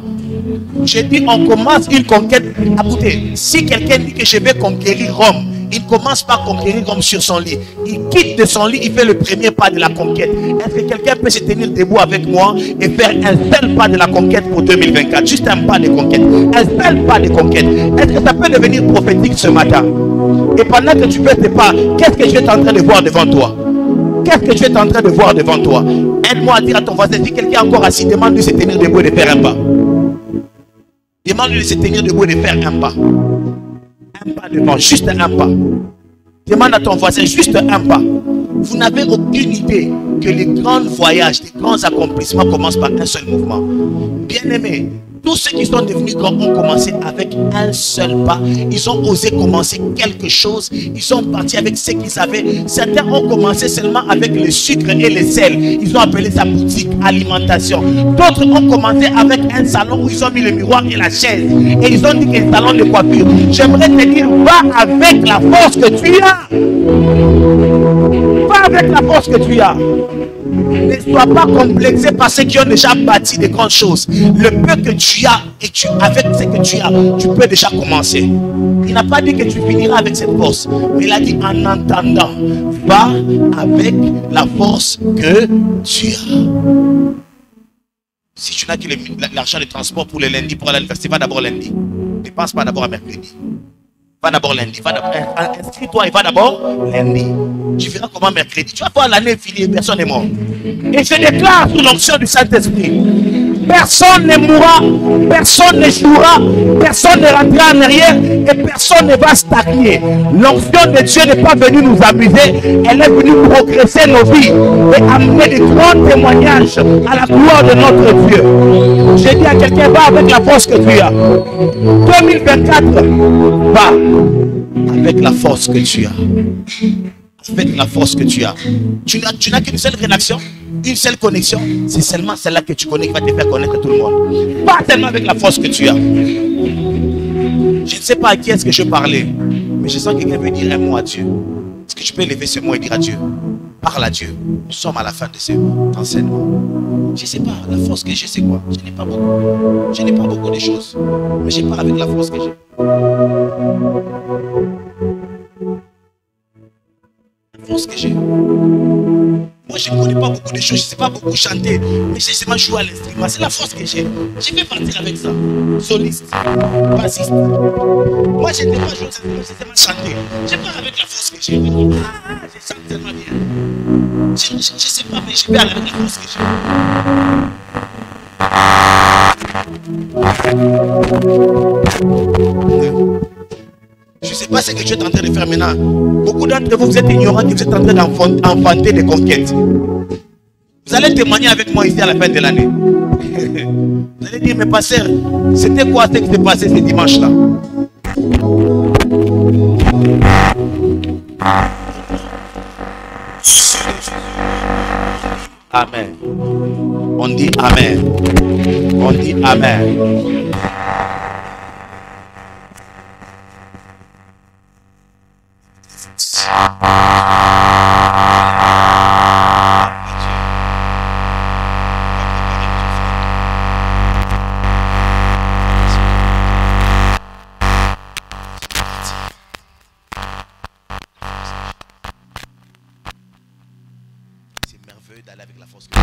Je dis, on commence une conquête. Écoutez, si quelqu'un dit que je vais conquérir Rome, il ne commence pas à conquérir Rome sur son lit. Il quitte de son lit, il fait le premier pas de la conquête. Est-ce que quelqu'un peut se tenir debout avec moi et faire un seul pas de la conquête pour 2024? Juste un pas de conquête. Un seul pas de conquête. Est-ce que ça peut devenir prophétique ce matin? Et pendant que tu fais tes pas, qu'est-ce que tu es en train de voir devant toi? Qu'est-ce que tu es en train de voir devant toi? Aide-moi à dire à ton voisin, si quelqu'un est encore assis, demande-lui de se tenir debout et de faire un pas. Demande-lui de se tenir debout et de faire un pas. Un pas devant, juste un pas. Demande à ton voisin, juste un pas. Vous n'avez aucune idée que les grands voyages, les grands accomplissements commencent par un seul mouvement. Bien-aimés, tous ceux qui sont devenus grands ont commencé avec un seul pas. Ils ont osé commencer quelque chose. Ils sont partis avec ce qu'ils avaient. Certains ont commencé seulement avec le sucre et le sel. Ils ont appelé ça boutique, alimentation. D'autres ont commencé avec un salon où ils ont mis le miroir et la chaise. Et ils ont dit que le salon de coiffure. J'aimerais te dire, va avec la force que tu as. Va avec la force que tu as. Ne sois pas complexé par ceux qui ont déjà bâti de grandes choses. Le peu que tu as et avec ce que tu as, tu peux déjà commencer. Il n'a pas dit que tu finiras avec cette force, mais il a dit en entendant, va avec la force que tu as. Si tu n'as que l'argent de transport pour le lundi, pour aller à l'université, va d'abord lundi. Ne pense pas d'abord à mercredi. Va d'abord lundi. Inscris-toi et va d'abord lundi. Tu verras comment mercredi. Tu vas voir l'année finie, personne n'est mort. Et je déclare sous l'onction du Saint-Esprit, personne ne mourra, personne ne jouera, personne ne rentrera en arrière et personne ne va stagner. L'onction de Dieu n'est pas venue nous amuser, elle est venue progresser nos vies et amener des grands témoignages à la gloire de notre Dieu. J'ai dit à quelqu'un, va avec la force que tu as. 2024, va avec la force que tu as. Avec la force que tu as. Tu n'as qu'une seule réaction, une seule connexion. C'est seulement celle-là que tu connais qui va te faire connaître tout le monde. Pas tellement avec la force que tu as. Je ne sais pas à qui est-ce que je parlais, mais je sens que quelqu'un veut dire un mot à Dieu. Est-ce que tu peux élever ce mot et dire à Dieu? Parle à Dieu. Nous sommes à la fin de ce enseignement. Je ne sais pas, la force que j'ai, c'est quoi? Je n'ai pas beaucoup. Je n'ai pas beaucoup de choses. Mais je pars avec la force que j'ai. La force que j'ai. Moi, je ne connais pas beaucoup de choses. Je ne sais pas beaucoup chanter. Mais je sais seulement jouer à l'instrument. C'est la force que j'ai. Je vais partir avec ça. Soliste, bassiste. Moi, je ne sais pas jouer à l'instrument. Je sais seulement chanter. Je pars avec la force que j'ai. Je chante tellement bien. Je ne sais pas, mais je vais aller avec la force que j'ai. Je ne sais pas ce que tu es en train de faire maintenant. Beaucoup d'entre vous, vous êtes ignorants que vous êtes en train d'enfanter des conquêtes. Vous allez témoigner avec moi ici à la fin de l'année. Vous allez dire, mais pasteur, c'était quoi ce qui s'est passé ce dimanche-là? Amen. On dit Amen. On dit Amen. C'est merveilleux d'aller avec la force que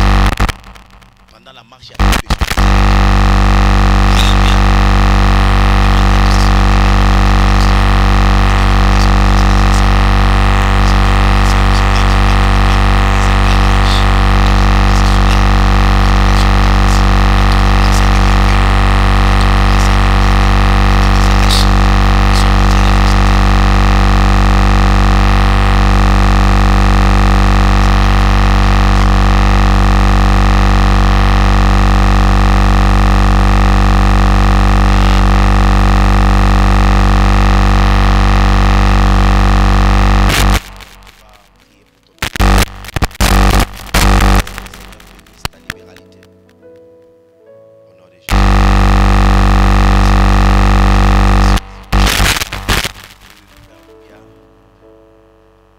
pendant la marche, il y a beaucoup de choses.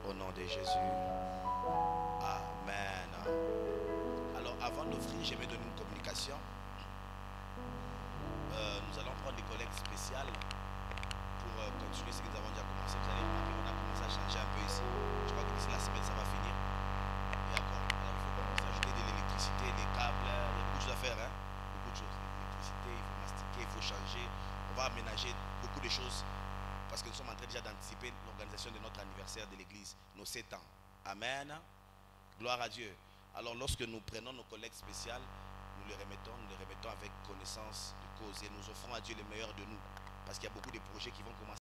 Au nom de Jésus. Amen. Alors, avant d'offrir, je vais donner une communication. Nous allons prendre des collègues spéciales pour continuer ce que nous avons déjà commencé. Vous allez remarquer, on a commencé à changer un peu ici. Je crois que d'ici la semaine, ça va finir. Et encore, alors il faut commencer à ajouter de l'électricité, des câbles. Il y a beaucoup de choses à faire. Hein? Beaucoup de choses. L'électricité, il faut mastiquer, il faut changer. On va aménager beaucoup de choses. Parce que nous sommes en train déjà d'anticiper l'organisation de notre anniversaire de l'église, nos 7 ans. Amen. Gloire à Dieu. Alors lorsque nous prenons nos collègues spéciales, nous les remettons avec connaissance de cause et nous offrons à Dieu le meilleur de nous. Parce qu'il y a beaucoup de projets qui vont commencer.